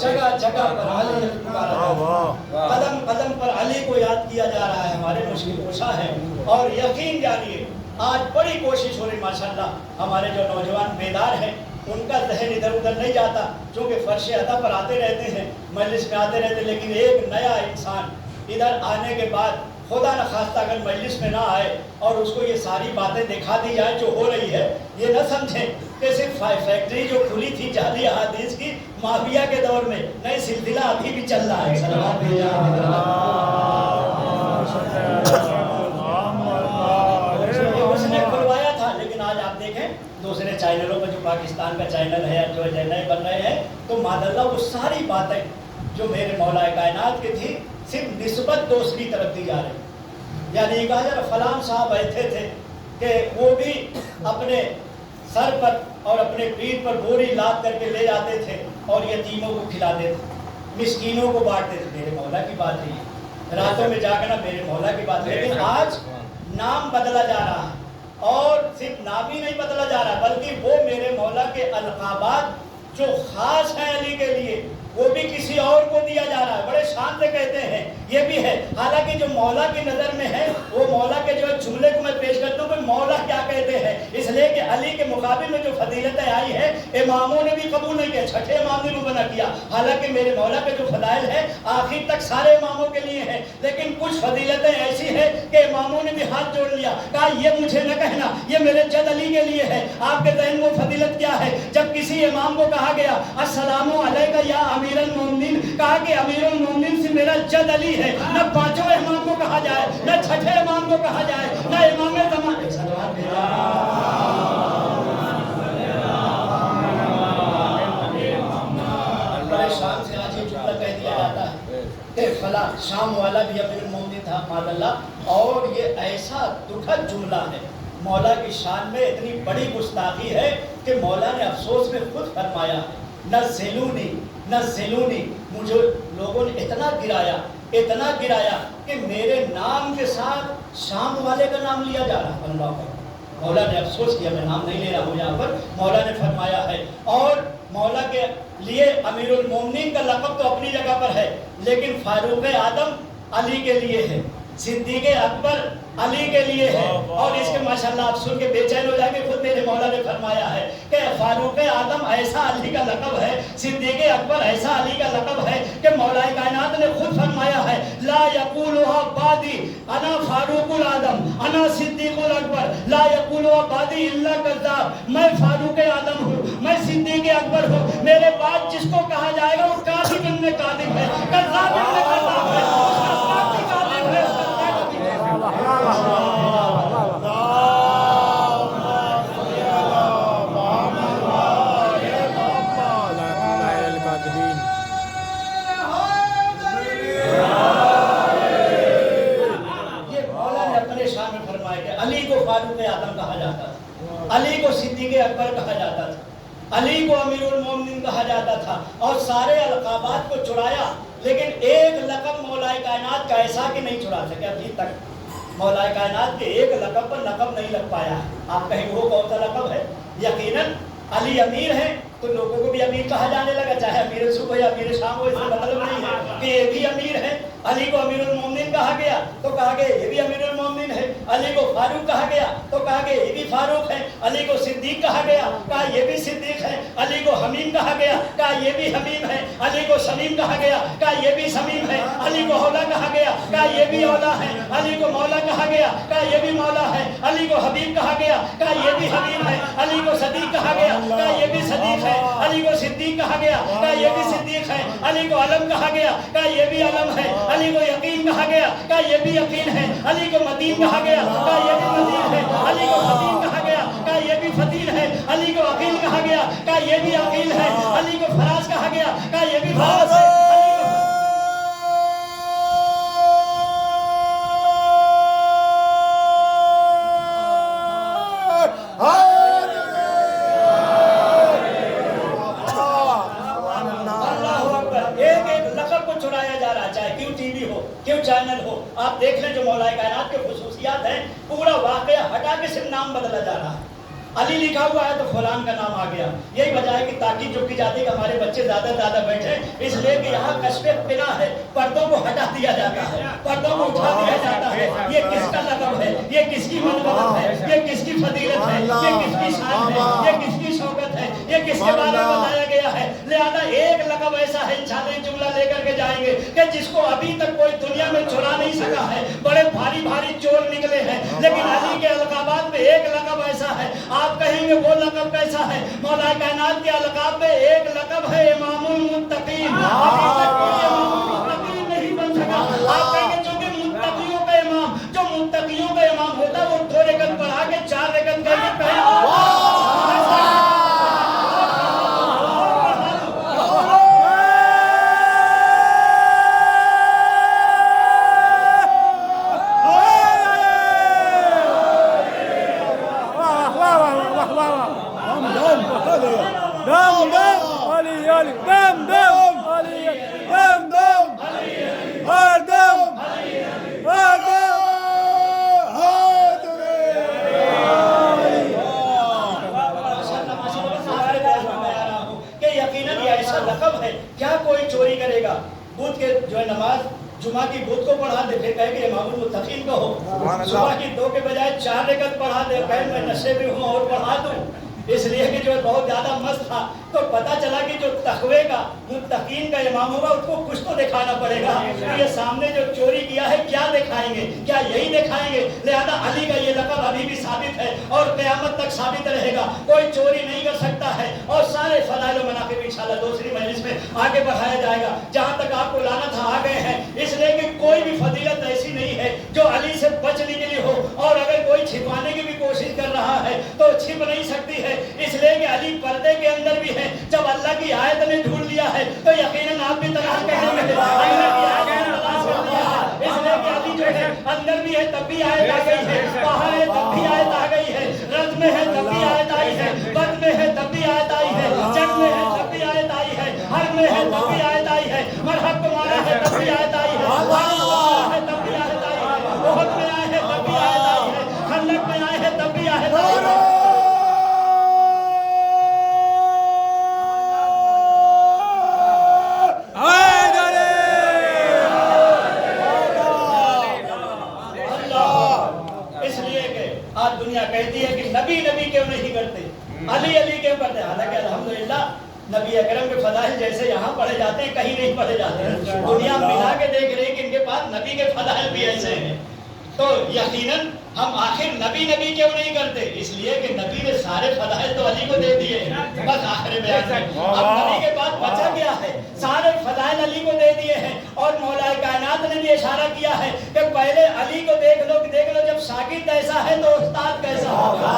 जगह जगह पर अली कदम कदम पर आज बड़ी कोशिश हो रही माशाल्लाह, हमारे जो नौजवान बेदार हैं उनका जहन इधर उधर नहीं जाता, क्योंकि फर्श अदा पर आते रहते हैं, मजलिस में आते रहते, लेकिन एक नया इंसान इधर आने के बाद खुदा न खास्ता अगर मजलिस में ना आए और उसको ये सारी बातें दिखा दी जाए जो हो रही है, ये न समझें कि सिर्फ फैक्ट्री जो खुली थी जाली हदीस की माफिया के दौर में, नहीं, सिलसिला अभी भी चल रहा है। उसने खुलवाया था, लेकिन आज आप देखें दूसरे चैनलों पर जो पाकिस्तान का चैनल है जो नए बन रहे हैं, तो मादल्ला वो सारी बातें जो मेरे मौला कायनात की थी सिर्फ निस्बत दूसरी तरफ दी जा रही। यानी कहा जा रहा फलां साहब ऐसे थे कि वो भी अपने सर पर और अपने पीठ पर बोरी लाद करके ले जाते थे और यतीमों को खिलाते थे, मिस्कीनों को बांटते थे। मेरे मौला की बात है, रातों में जागना मेरे मौला की बात है। लेकिन आज नाम बदला जा रहा है, और सिर्फ नाम ही नहीं बदला जा रहा बल्कि वो मेरे मौला के अलकाबात जो खास हैं अली के लिए वो भी किसी और को दिया जा रहा है। बड़े शान से कहते हैं ये भी है, हालांकि जो मौला की नज़र में है वो मौला के जो जुमले को मैं पेश करता हूँ कि मौला क्या कहते हैं, इसलिए कि अली के मुकाबले में जो फजीलतें आई है इमामों ने भी कबूल नहीं किया, छठे इमाम ने भी मना किया। हालांकि मेरे मौला के जो फदाइल है आखिर तक सारे इमामों के लिए हैं, लेकिन कुछ फजीलतें ऐसी है कि इमामों ने भी हाथ जोड़ लिया, कहा ये मुझे न कहना, ये मेरे जद अली के लिए है। आपके जहन में फजीलत क्या है? जब किसी इमाम को कहा गया अस्सलामु अलैका या अमीरुल मोमिनीन, कहा कि अमीरुल मोमिनीन से मेरा जद अली है। न पांचों इमाम को कहा जाए, न छठे इमाम को कहा जाए, न इमाम ज़माने। बड़े शान से आज ये जुमला कह दिया जाता है कि फला शाम वाला भी अमीरुल मोमिनीन था मादल्लाह, और ये ऐसा दुखद जुमला है। मौला की शान में इतनी बड़ी गुस्ताखी है कि मौला ने अफसोस में खुद फरमाया नज़्ज़िलूनी, मुझे लोगों ने इतना गिराया कि मेरे नाम के साथ शाम वाले का नाम लिया जा रहा है। अल्लाह पर मौला ने अफसोस किया, मैं नाम नहीं ले रहा हूँ यहाँ पर, मौला ने फरमाया है। और मौला के लिए अमीरुल मोमिनीन का लक़ब तो अपनी जगह पर है, लेकिन फारूक आदम अली के लिए है, सिद्दीक़ अकबर अली के लिए है। और इसके माशाल्लाह आप सुन के बेचैन हो जाएंगे, खुद मेरे मौला ने फरमाया है कि फारूक आदम ऐसा अली का लक़ब है, सिद्दीक़ अकबर ऐसा अली का लक़ब है कि मौला कायनात ने खुद फरमाया है ला यक़ूलुहा बादी अना फारूकुल आदम अना सिद्दीक़ुल अकबर, ला यक़ूलुहा बादी इल्ला कज़्ज़ाब, मैं फारूक आदम हूँ, मैं सिद्दीक़ अकबर हूँ, मेरे बाद जिसको कहा जाएगा वो काज़िब इब्न काज़िब है, कज़्ज़ाब इब्न कज़्ज़ाब है, उसका बाप भी काज़िब है, उसका बाप भी अली को सिद्दीक़ अकबर कहा जाता था, अली को अमीरुल मोमिनीन कहा जाता था, और सारे अलकाबात को चुराया, लेकिन एक लक़ब मौला कायनात का ऐसा कि नहीं चुरा सके अभी तक। मौला कायनात के एक लक़ब पर लक़ब नहीं लग पाया है। आप कहेंगे वो कौन सा लक़ब है? यकीनन अली अमीर है तो लोगों को भी अमीर कहा जाने लगा, चाहे अमीर सुबह या अमीर शाम हो, इसका मतलब नहीं है कि ये भी अमीर है। अली को अमीरुल मोमिनीन कहा गया तो कहा गया ये भी अमीरुल मोमिनीन है, अली को फारूक कहा गया तो कहा गया ये भी फारूक है, अली को सिद्दीक कहा गया कहा ये भी सिद्दीक है, अली को हमीम कहा गया कहा ये भी हमीम है, अली को शमीम कहा गया कहा ये भी शमीम है, अली को औला कहा गया कहा ये भी औला है, अली को मौला कहा गया कहा ये भी मौला है, अली को हबीब कहा गया कहा ये भी हबीब है, अली को सदीक कहा गया कहा ये भी सदीक है, अली को सिद्दीक कहा गया कहा ये भी सिद्दीक है, अली को अलम कहा गया कहा ये भी अलम है, अली को यकीन कहा गया कहा ये भी यकीन है, अली को मदीन कहा गया कहा ये भी मदीन है, अली को फतीन कहा गया कहा ये भी फतीन है, अली को अकील कहा गया कहा ये भी अकील है, अली को फराज कहा गया कहा ये भी फराज है। क्यों चैनल हो, आप देख लें जो मौला कायनात के खुसूसियात हैं, पूरा वाकया हटा के सिर्फ नाम बदला जा रहा है। अली लिखा हुआ है तो फलान का नाम आ गया। यही वजह है कि ताकि जो की जाती है हमारे बच्चे ज्यादा ज्यादा बैठे, इसलिए कि यहाँ कस्बे बिना है, पर्दों को हटा दिया जाता है, पर्दों को उठा दिया जाता है। ये किसका लक़ब है, ये किसकी मनक़बत है, ये किसकी फजीलत है, ये किसकी शान है, ये किसकी शौकत है, ये किसके बारे में बताया गया है। लिहाजा एक लक़ब ऐसा है, इंशाअल्लाह जुमला लेकर के जाएंगे कि जिसको अभी तक कोई दुनिया में चुरा नहीं सका है। बड़े भारी भारी चोर निकले हैं, लेकिन अली के अलक़ाबात में एक लक़ब ऐसा है। आप कहेंगे वो लक़ब कैसा है? मौला कायनात के अलक़ाब में एक लक़ब है इमामुल मुत्तक़ीन। अभी तक कोई इमामुल मुत्तक़ीन नहीं बन सका। आप कहेंगे जो कि मुत्तक़ियों का इमाम, जो मुत्तक़ियों का इमाम होता है वो 2 रकत पढ़ा के 4 रकत करके क्या कोई चोरी करेगा? बूथ के जो है नमाज जुमा की बूथ को पढ़ा दे, फिर कहे कि इमामुल मुत्तक़ीन को हो। सुबह की 2 के बजाय 4 रकत पढ़ा दे, कहे मैं नशे में हूँ और पढ़ा दूँ, इसलिए कि जो बहुत ज्यादा मस्त था। तो पता चला कि जो तक़वे का मुत्तक़ीन का इमाम होगा उसको कुछ तो दिखाना पड़ेगा। तो ये सामने जो चोरी किया है क्या दिखाएंगे? क्या यही दिखाएंगे? लिहाजा अली का ये लक़ब अभी भी साबित है और क़यामत तक साबित रहेगा। कोई चोरी नहीं कर सकता है। और सारे फ़ज़ाइल व मनाक़िब इंशाअल्लाह दूसरी मजलिस में आगे बढ़ाया जाएगा। जहाँ तक आपको लाना था आ गए हैं, इसलिए कि कोई भी फजीलत ऐसी नहीं है जो अली से बच निकली हो, और अगर कोई छिपाने की भी कोशिश कर रहा है तो छिप नहीं सकती है। इसलिए कि अली पर्दे के अंदर भी है। जब अल्लाह की आयत ने ढूंढ लिया है तो यकीनन आप भी तलाश करेंगे। अल्लाह की आयत ने तलाश कर लिया है, इसलिए कि अली जो है अंदर भी है तब भी आयत आ गई है, बाहर है तब भी आयत आ गई है, रज में है तब भी आयत आई है, बद में है तब भी आयत आई है, जग में है तब भी आयत आई है, हर में है तब भी आयत आई है, मरहब को मारा है तब भी आयत आई है, तब भी आयत आई है, बहुत में आए हैं तब भी आयत आई है, खंदक में आए हैं तब भी आयत आई है। कहती है कि नबी नबी क्यों नहीं करते, अली अली क्यों करते? हालांकि अल्हम्दुलिल्लाह नबी अकरम के फज़ाइल जैसे यहाँ पढ़े जाते हैं कहीं नहीं पढ़े जाते हैं। दुनिया मिला के देख रही है कि इनके पास नबी के फज़ाइल भी ऐसे हैं। तो यकीनन हम आखिर नबी नबी क्यों नहीं करते? इसलिए कि नबी ने सारे फज़ाइल तो अली को दे दिए। बस आखिर बयान में अब नबी के बाद बचा गया है, सारे फज़ाइल अली को दे दिए हैं। और मौला कायनात ने भी इशारा किया है कि पहले अली को देख लो, जब शागिर्द ऐसा है तो उस्ताद कैसा होगा।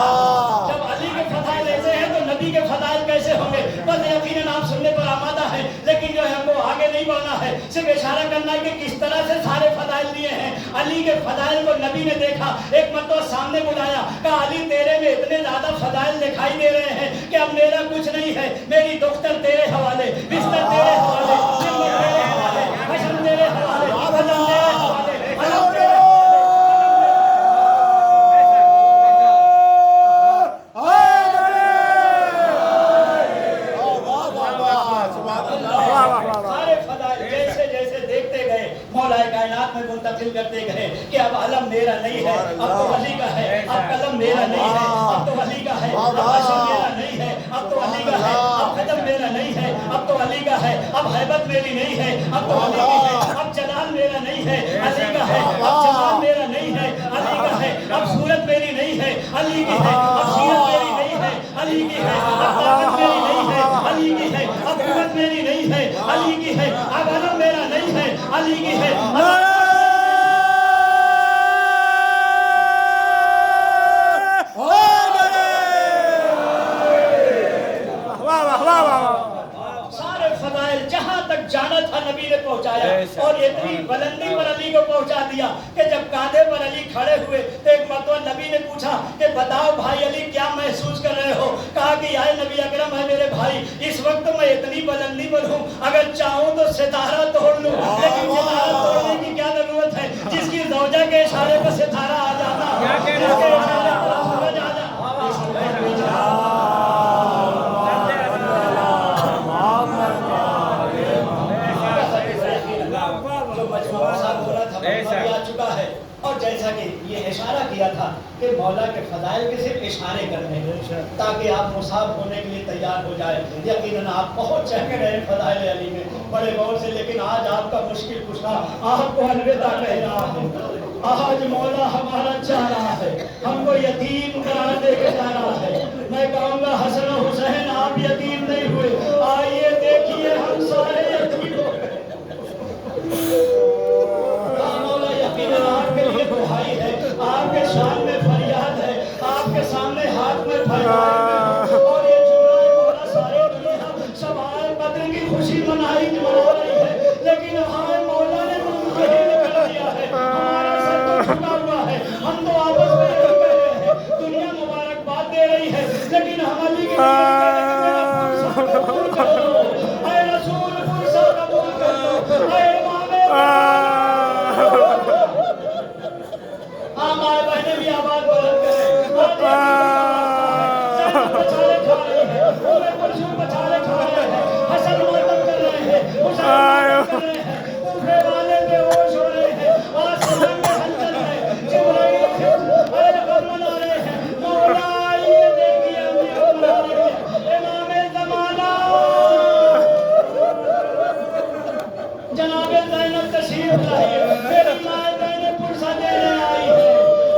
जब अली के फज़ाइल ऐसे हैं तो नबी के फज़ाइल कैसे होंगे? बस यकीनन आप सुनने पर आमादा है, लेकिन जो है हमको आगे नहीं बढ़ना है, सिर्फ इशारा करना है कि किस तरह से सारे फज़ाइल दिए हैं। अली के फज़ाइल को नबी ने देखा, एक मरतबा सामने बुलाया, कहा अली तेरे में इतने ज्यादा फज़ाइल दिखाई दे रहे हैं कि अब मेरा कुछ नहीं है, मेरी दुख्तर तेरे हवाले, बिस्तर तेरे हवाले, जिम्मत तेरे हवाले, हशर तेरे हवाले, कदम तेरे हवाले, अलम तेरे कायनात में मुंतकिल करते गए कि अब अलम मेरा नहीं है, अब तो अली का है, अब कलम मेरा नहीं है, अब तो अली का है, अब हशर मेरा नहीं है, अब तो अली का है, अब कदम मेरा नहीं है, अब तो अली का है, अब हैबत मेरी नहीं है, अब तो अली की है, अब जलाल मेरा नहीं है, अली का है, अब जमाल मेरा नहीं है, अली का है, अब सूरत मेरी नहीं है, अली की है, अब सीरत मेरी नहीं है, अली की है, अब ताकत मेरी नहीं है, अली की है, अब कुव्वत मेरी नहीं है, अली की है, अब अलम मेरा नहीं है, अली की है। सारे फज़ाइल जहां तक जाना था नबी ने पहुंचाया, और इतनी बुलंदी पर अली को पहुंचा दिया कि जब कांधे पर अली खड़े हुए तो एक मरतबा नबी ने पूछा कि बताओ भाई अली क्या महसूस कर रहे हो? कहा कि यार नबी अकरम है मेरे भाई, इस वक्त मैं इतनी बुलंदी पर हूँ, अगर चाहूँ तो सितारा तोड़ लूँ, लेकिन सितारा तोड़ने की क्या जरूरत है? जिसकी ज़ौजा के इशारे पर सितारा आ जाता, जिसके इशारे पर सूरज आ जाता। फजाइल के सिर्फ इशारे करने हैं ताकि आप मुसाफ होने के लिए तैयार हो जाए। यकीनन आप बहुत चहके रहे फजाइल अली में बड़े गौर से, लेकिन आज आपका मुश्किल कुशा आपको अलविदा कह रहा है। आज मौला हमारा चाह रहा है, हमको यतीम करार दे के जा रहा है। मैं कहूँगा हसन हुसैन आप यतीम नहीं हुए, आइए देखिए हम सारे यतीम हो गए। मौला यकीनन आपके लिए दुहाई है, आपके शान में फरियाद है, आपके सामने हाथ में फरियाद है। और ये जुमला मौला सारी दुनिया सब आए बदर की खुशी मना रही है, लेकिन हमारे मौला ने मुझे कर दिया है, हमारा सर तो झुका हुआ है। हम तो आपस में यही कह रहे हैं, दुनिया मुबारकबाद दे रही है, लेकिन हम अली के लिए कह रहे हैं कि मेरा फुर्सा कबूल कर लो, ऐ रसूल फुर्सा कबूल कर लो, ऐ इमामे माए बहने भी आवाज बुलंद करें। बचाले खा रहे हैं, पूरे कुलसूम बचाले खा रहे हैं, हसन मातम कर रहे हैं, हुसैन कर रहे हैं, कूफे वाले बेहोश हो रहे हैं, आसमान में हलचल है, जिब्राइल अरे गम मना रहे हैं। मौला ये देखिए हमें बुला रहे हैं, इमामे ज़माना जनाबे ज़ैनब तशरीफ लाई है, मेरी माए बहने पुरसा देने आई है,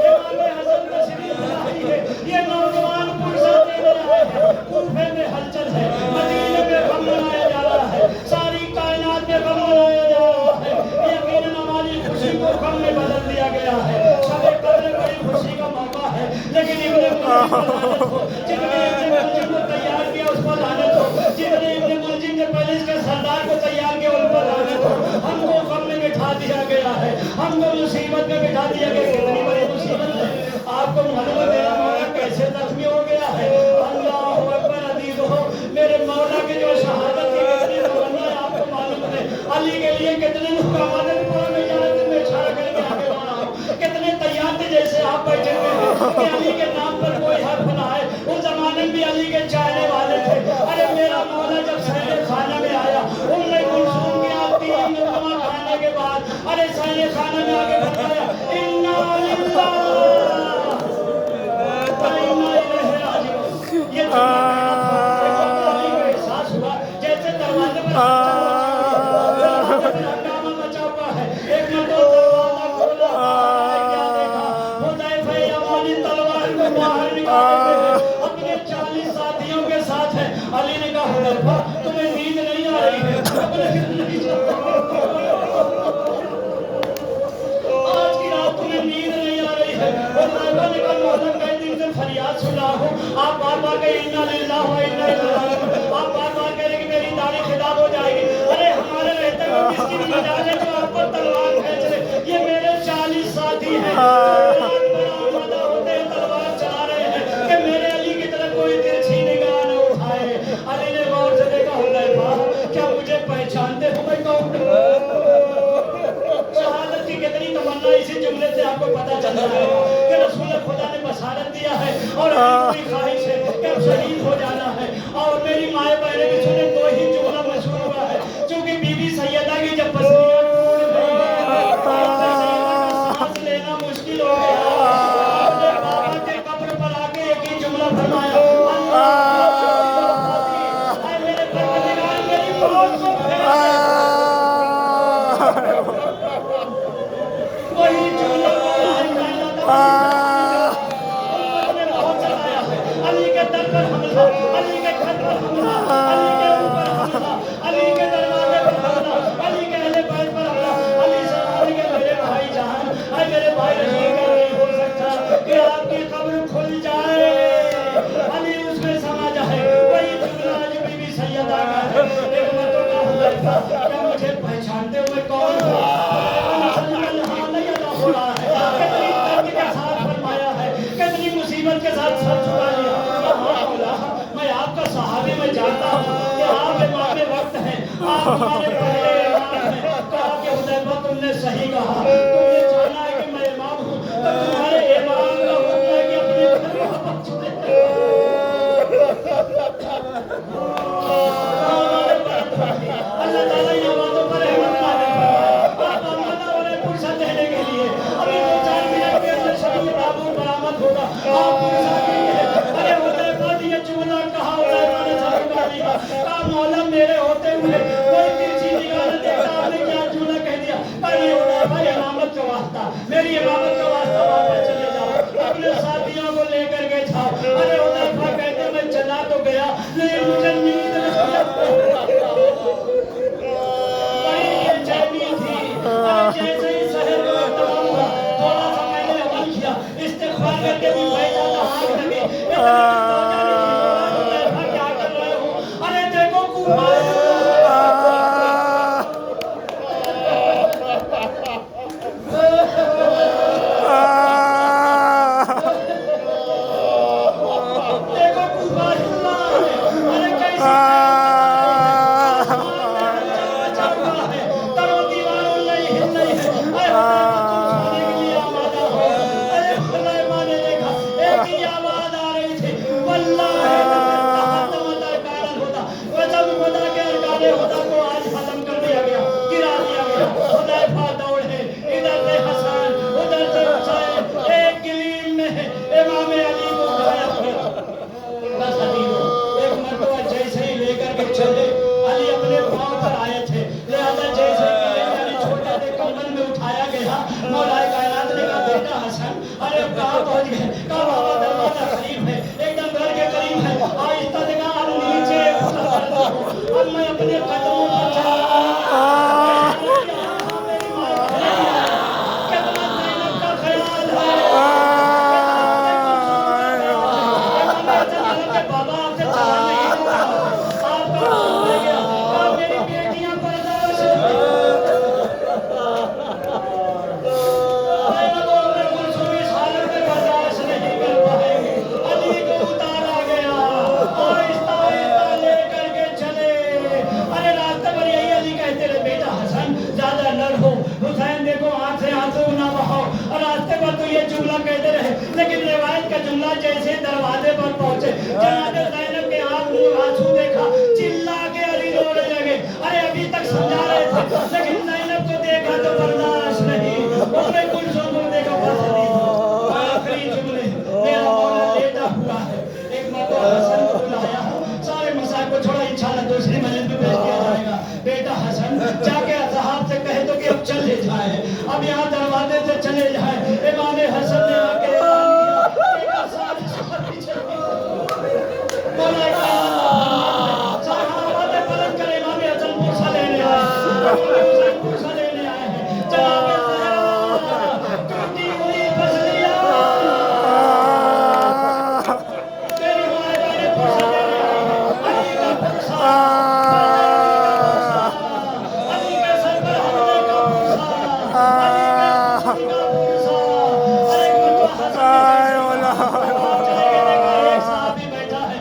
इमामे हसन तशरीफ लाई है, ये नौजवान पुरसा देने आए हैं। कूफे में हलचल है, मदीने में गम मनाया जा रहा है, सारी कायनात में गम मनाया जा रहा है। यकीनन हमारी खुशी को गम में बदल दिया गया है। शब-ए कद्र बड़ी खुशी का मौका है, लेकिन इब्ने मुल्जिम को जितने इब्ने मुल्जिम को तैयार किया उस पर लानत हो, जितने इब्ने मुल्जिम ने पहले इसके सरदार को तैयार किया उन पर लानत हो। हमको गम में बिठा दिया गया है, हमको मुसीबत में बिठा दिया गया। कितनी बड़ी मुसीबत है, आपको मालूम है मेरा मौला कैसे जख्मी हो गया है। अल्लाहु अकबर अजीज हो, मेरे मौला की जो शहादत की कितनी तमन्ना है आपको मालूम है। अली के लिए कितने मुकामात कुरान में इजाजत में इशारा करके आगे बढ़ रहा हूं, कितने तैयार थे जैसे आप बैठे हुए हैं कि अली के नाम पर कोई हर्फ ना आए। उस जमाने में भी अली के चाहने वाले थे। अरे मेरा मौला जब सैने खाना में आया, उम्मे कुलसूम के आप 3 लुक़मा खाने के बाद अरे सैने खाना में आगे बढ़ाया, इन्ना लिल्लाह व इन्ना इलैहि राजिऊन। ये अली को एहसास हुआ जैसे दरवाजे पर हंगामा मचा हुआ है। एक मर्दों दरवाजा खोला, क्या देखा, हुदैफा यमानी तलवार को बाहर निकाले हुए अपने 40 साथियों के साथ है। अली ने कहा हुदैफा तुम्हें नींद नहीं आ रही है? आज की रात तुम्हें नींद नहीं आ रही है? हुदैफा ने कहा मौला कई दिन से फरियाद सुना हूं, आप बार बार कहे इन्ना लिल्लाह व इन्ना इलैहि राजिऊन, आप बार बार कह रहे कि मेरी दाढ़ी खिताब हो जाएगी। अरे हमारे रहते हुए किसकी मजाल है जो आप पर तलवार खींच रहे? ये मेरे 40 साथी हैं होते तलवार चला रहे हैं कि मेरे अली की तरफ कोई तिरछी निगाह न उठाए। अली ने गौर से देखा, हुदैफा क्या मुझे पहचानते हो मैं कौन? शहादत की कितनी तमन्ना इसी जुमले से आपको पता चलता है कि रसूल खुदा ने बशारत दिया है और अपनी ख्वाहिश है कि अब शहीद हो जाना है। और मेरी माए बहने भी सुने, 2 ही जुमला मशहूर हुआ है, क्योंकि बीबी सैयदा की जब पसलियां टूट गई सैयदा का सांस लेना मुश्किल हो गया। अपने बाबा के कब्र पर आके एक ही जुमला फरमाया, अल्लाह मेरे परवरदिगार मेरी मौत को वही जुमला अली के दर पर हमला, अली के घर पर हमला, अली के ऊपर हमला, अली के दरवाजे पर हमला, अली के अहले बैत पर हमला। अली से अली के मेरे भाई जान, अरे मेरे भाई रसूल का नहीं हो सकता कि आपकी कब्र खुल जाए, अली उसमें समा जाए। वही जुमला अली बीबी सैयदा का है। एक मर्तबा हुदैफा क्या मुझे पहचानते हुए कौन हो? हो रहा है, कितनी दर्द के साथ फरमाया है, कितनी मुसीबत के साथ सर झुका लिया। मैं आपका सहाबी में जानता हूँ कि आप इमाम वक्त हैं, आप हमारे पहले इमाम हैं। कहा कि हुदैफा तुमने सही कहा, तुमने जाना है कि मैं इमाम हूँ, तो तुम्हारे इमाम का हुक्म है कि अपने घर वापस चले अल्लाह ताला इन आवाज़ों पर रहमत नाज़िल आप आमादा हो रहे फुर्सत देने के लिए। अभी 2-4 मिनट के अंदर शरीर बरामद होगा। आप क्या कर रहे हो? अरे देखो कुमार देखो कुमार अरे कैसी तरो दीवारों नहीं हिल नहीं है अरे के लिए आवाज़ हो अरे सुलेमान ने देखा एक ही आवाज़ आ रही थी वल्लाह होता वजब खुदा के अरकाने खुदा को आज खत्म कर दिया गया गिरा दिया गया हुदैफा दौड़े इधर से हसन उधर से हुसैन एक गलीम में इमाम अली को गायब किया बस अली एक मरतबा जैसे ही लेकर के चले अली अपने पांव पर आए थे लिहाजा जैसे कि अली छोटे से कमर में उठाया गया मौलाए कायनात ने कहा बेटा हसन अरे कहाँ पहुंच गए कहा बाबा दरवाजा करीब है एकदम घर के करीब है आहिस्ता से कहा अब नीचे अब मैं अपने कदमों पर चला कितना ज़ैनब का ख्याल है बाबा आपसे चला नहीं हुआ आपका हो गया अब मेरी बेटियां बर्दाश्त नहीं कर पाएंगे अली को उतारा गया आहिस्ता आहिस्ता लेकर के चले अरे रास्ते पर यही अली कहते रहे बेटा हसन ज्यादा न हो हुसैन देखो आंख से आंसू ना बहाओ और रास्ते पर तो ये जुमला कहते रहे लेकिन रिवायत का जुमला जैसे दरवाजे पर पहुंचे जनाब ज़ैनब के आंख मुंह आंसू देखा चिल्ला के अली रोने लगे अरे अभी तक समझा रहे थे लेकिन ज़ैनब को देखा तो बर्दाश्त नहीं उन्होंने कुलसुम को देखा बस अली आखिरी जुमले मेरा मौला लेटा हुआ है एक मरतबा हसन को बुलाया सारे मसाइल को छोड़ा इंशाल्लाह दूसरी मंजिल पे भेज दिया जाएगा बेटा हसन जाके असहाब से कहे तो कि अब चले जाए अब यहाँ दरवाजे से चले जाए इमाम हसन ने आके सहाबा ने पलट कर इमाम हसन पूछा लेने आए हुसैन पूछा लेने आए हैं जनाब टूटी हुई फसलियां तेरी माँ ने पूछा लेने आए हैं अली का पूछा अली के सर पर हमने का पूछा अली का पूछा अरे तो हसन एक साहबी बैठा है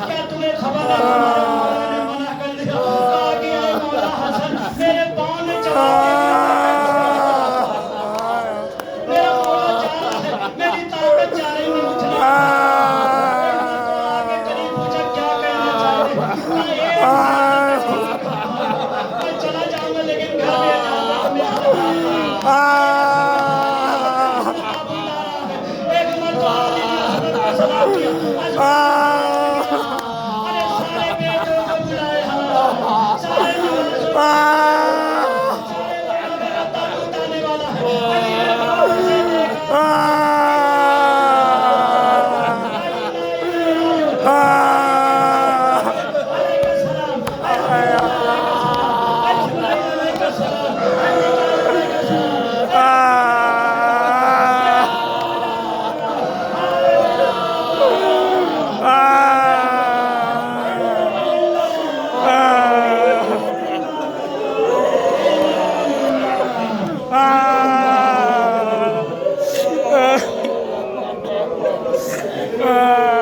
क्या तुम्हें खबर है हमारे मौला ने मना कर दिया कहा कि अरे मौला हसन मेरे पाँव ने चबा दिया मेरा मौला जा रहा है मेरी ताकत जा रही नहीं उठने आगे करीब पूछा क्या कहना चाहते मैं चला जाऊंगा लेकिन घर में इजाजत मेरी एक मरतबा अली ने हजरत को सलाम किया अरे सारे बेटों को बुलाया सारे मेरा ताबूत आने वाला है अली ने बाबू से देखा Ah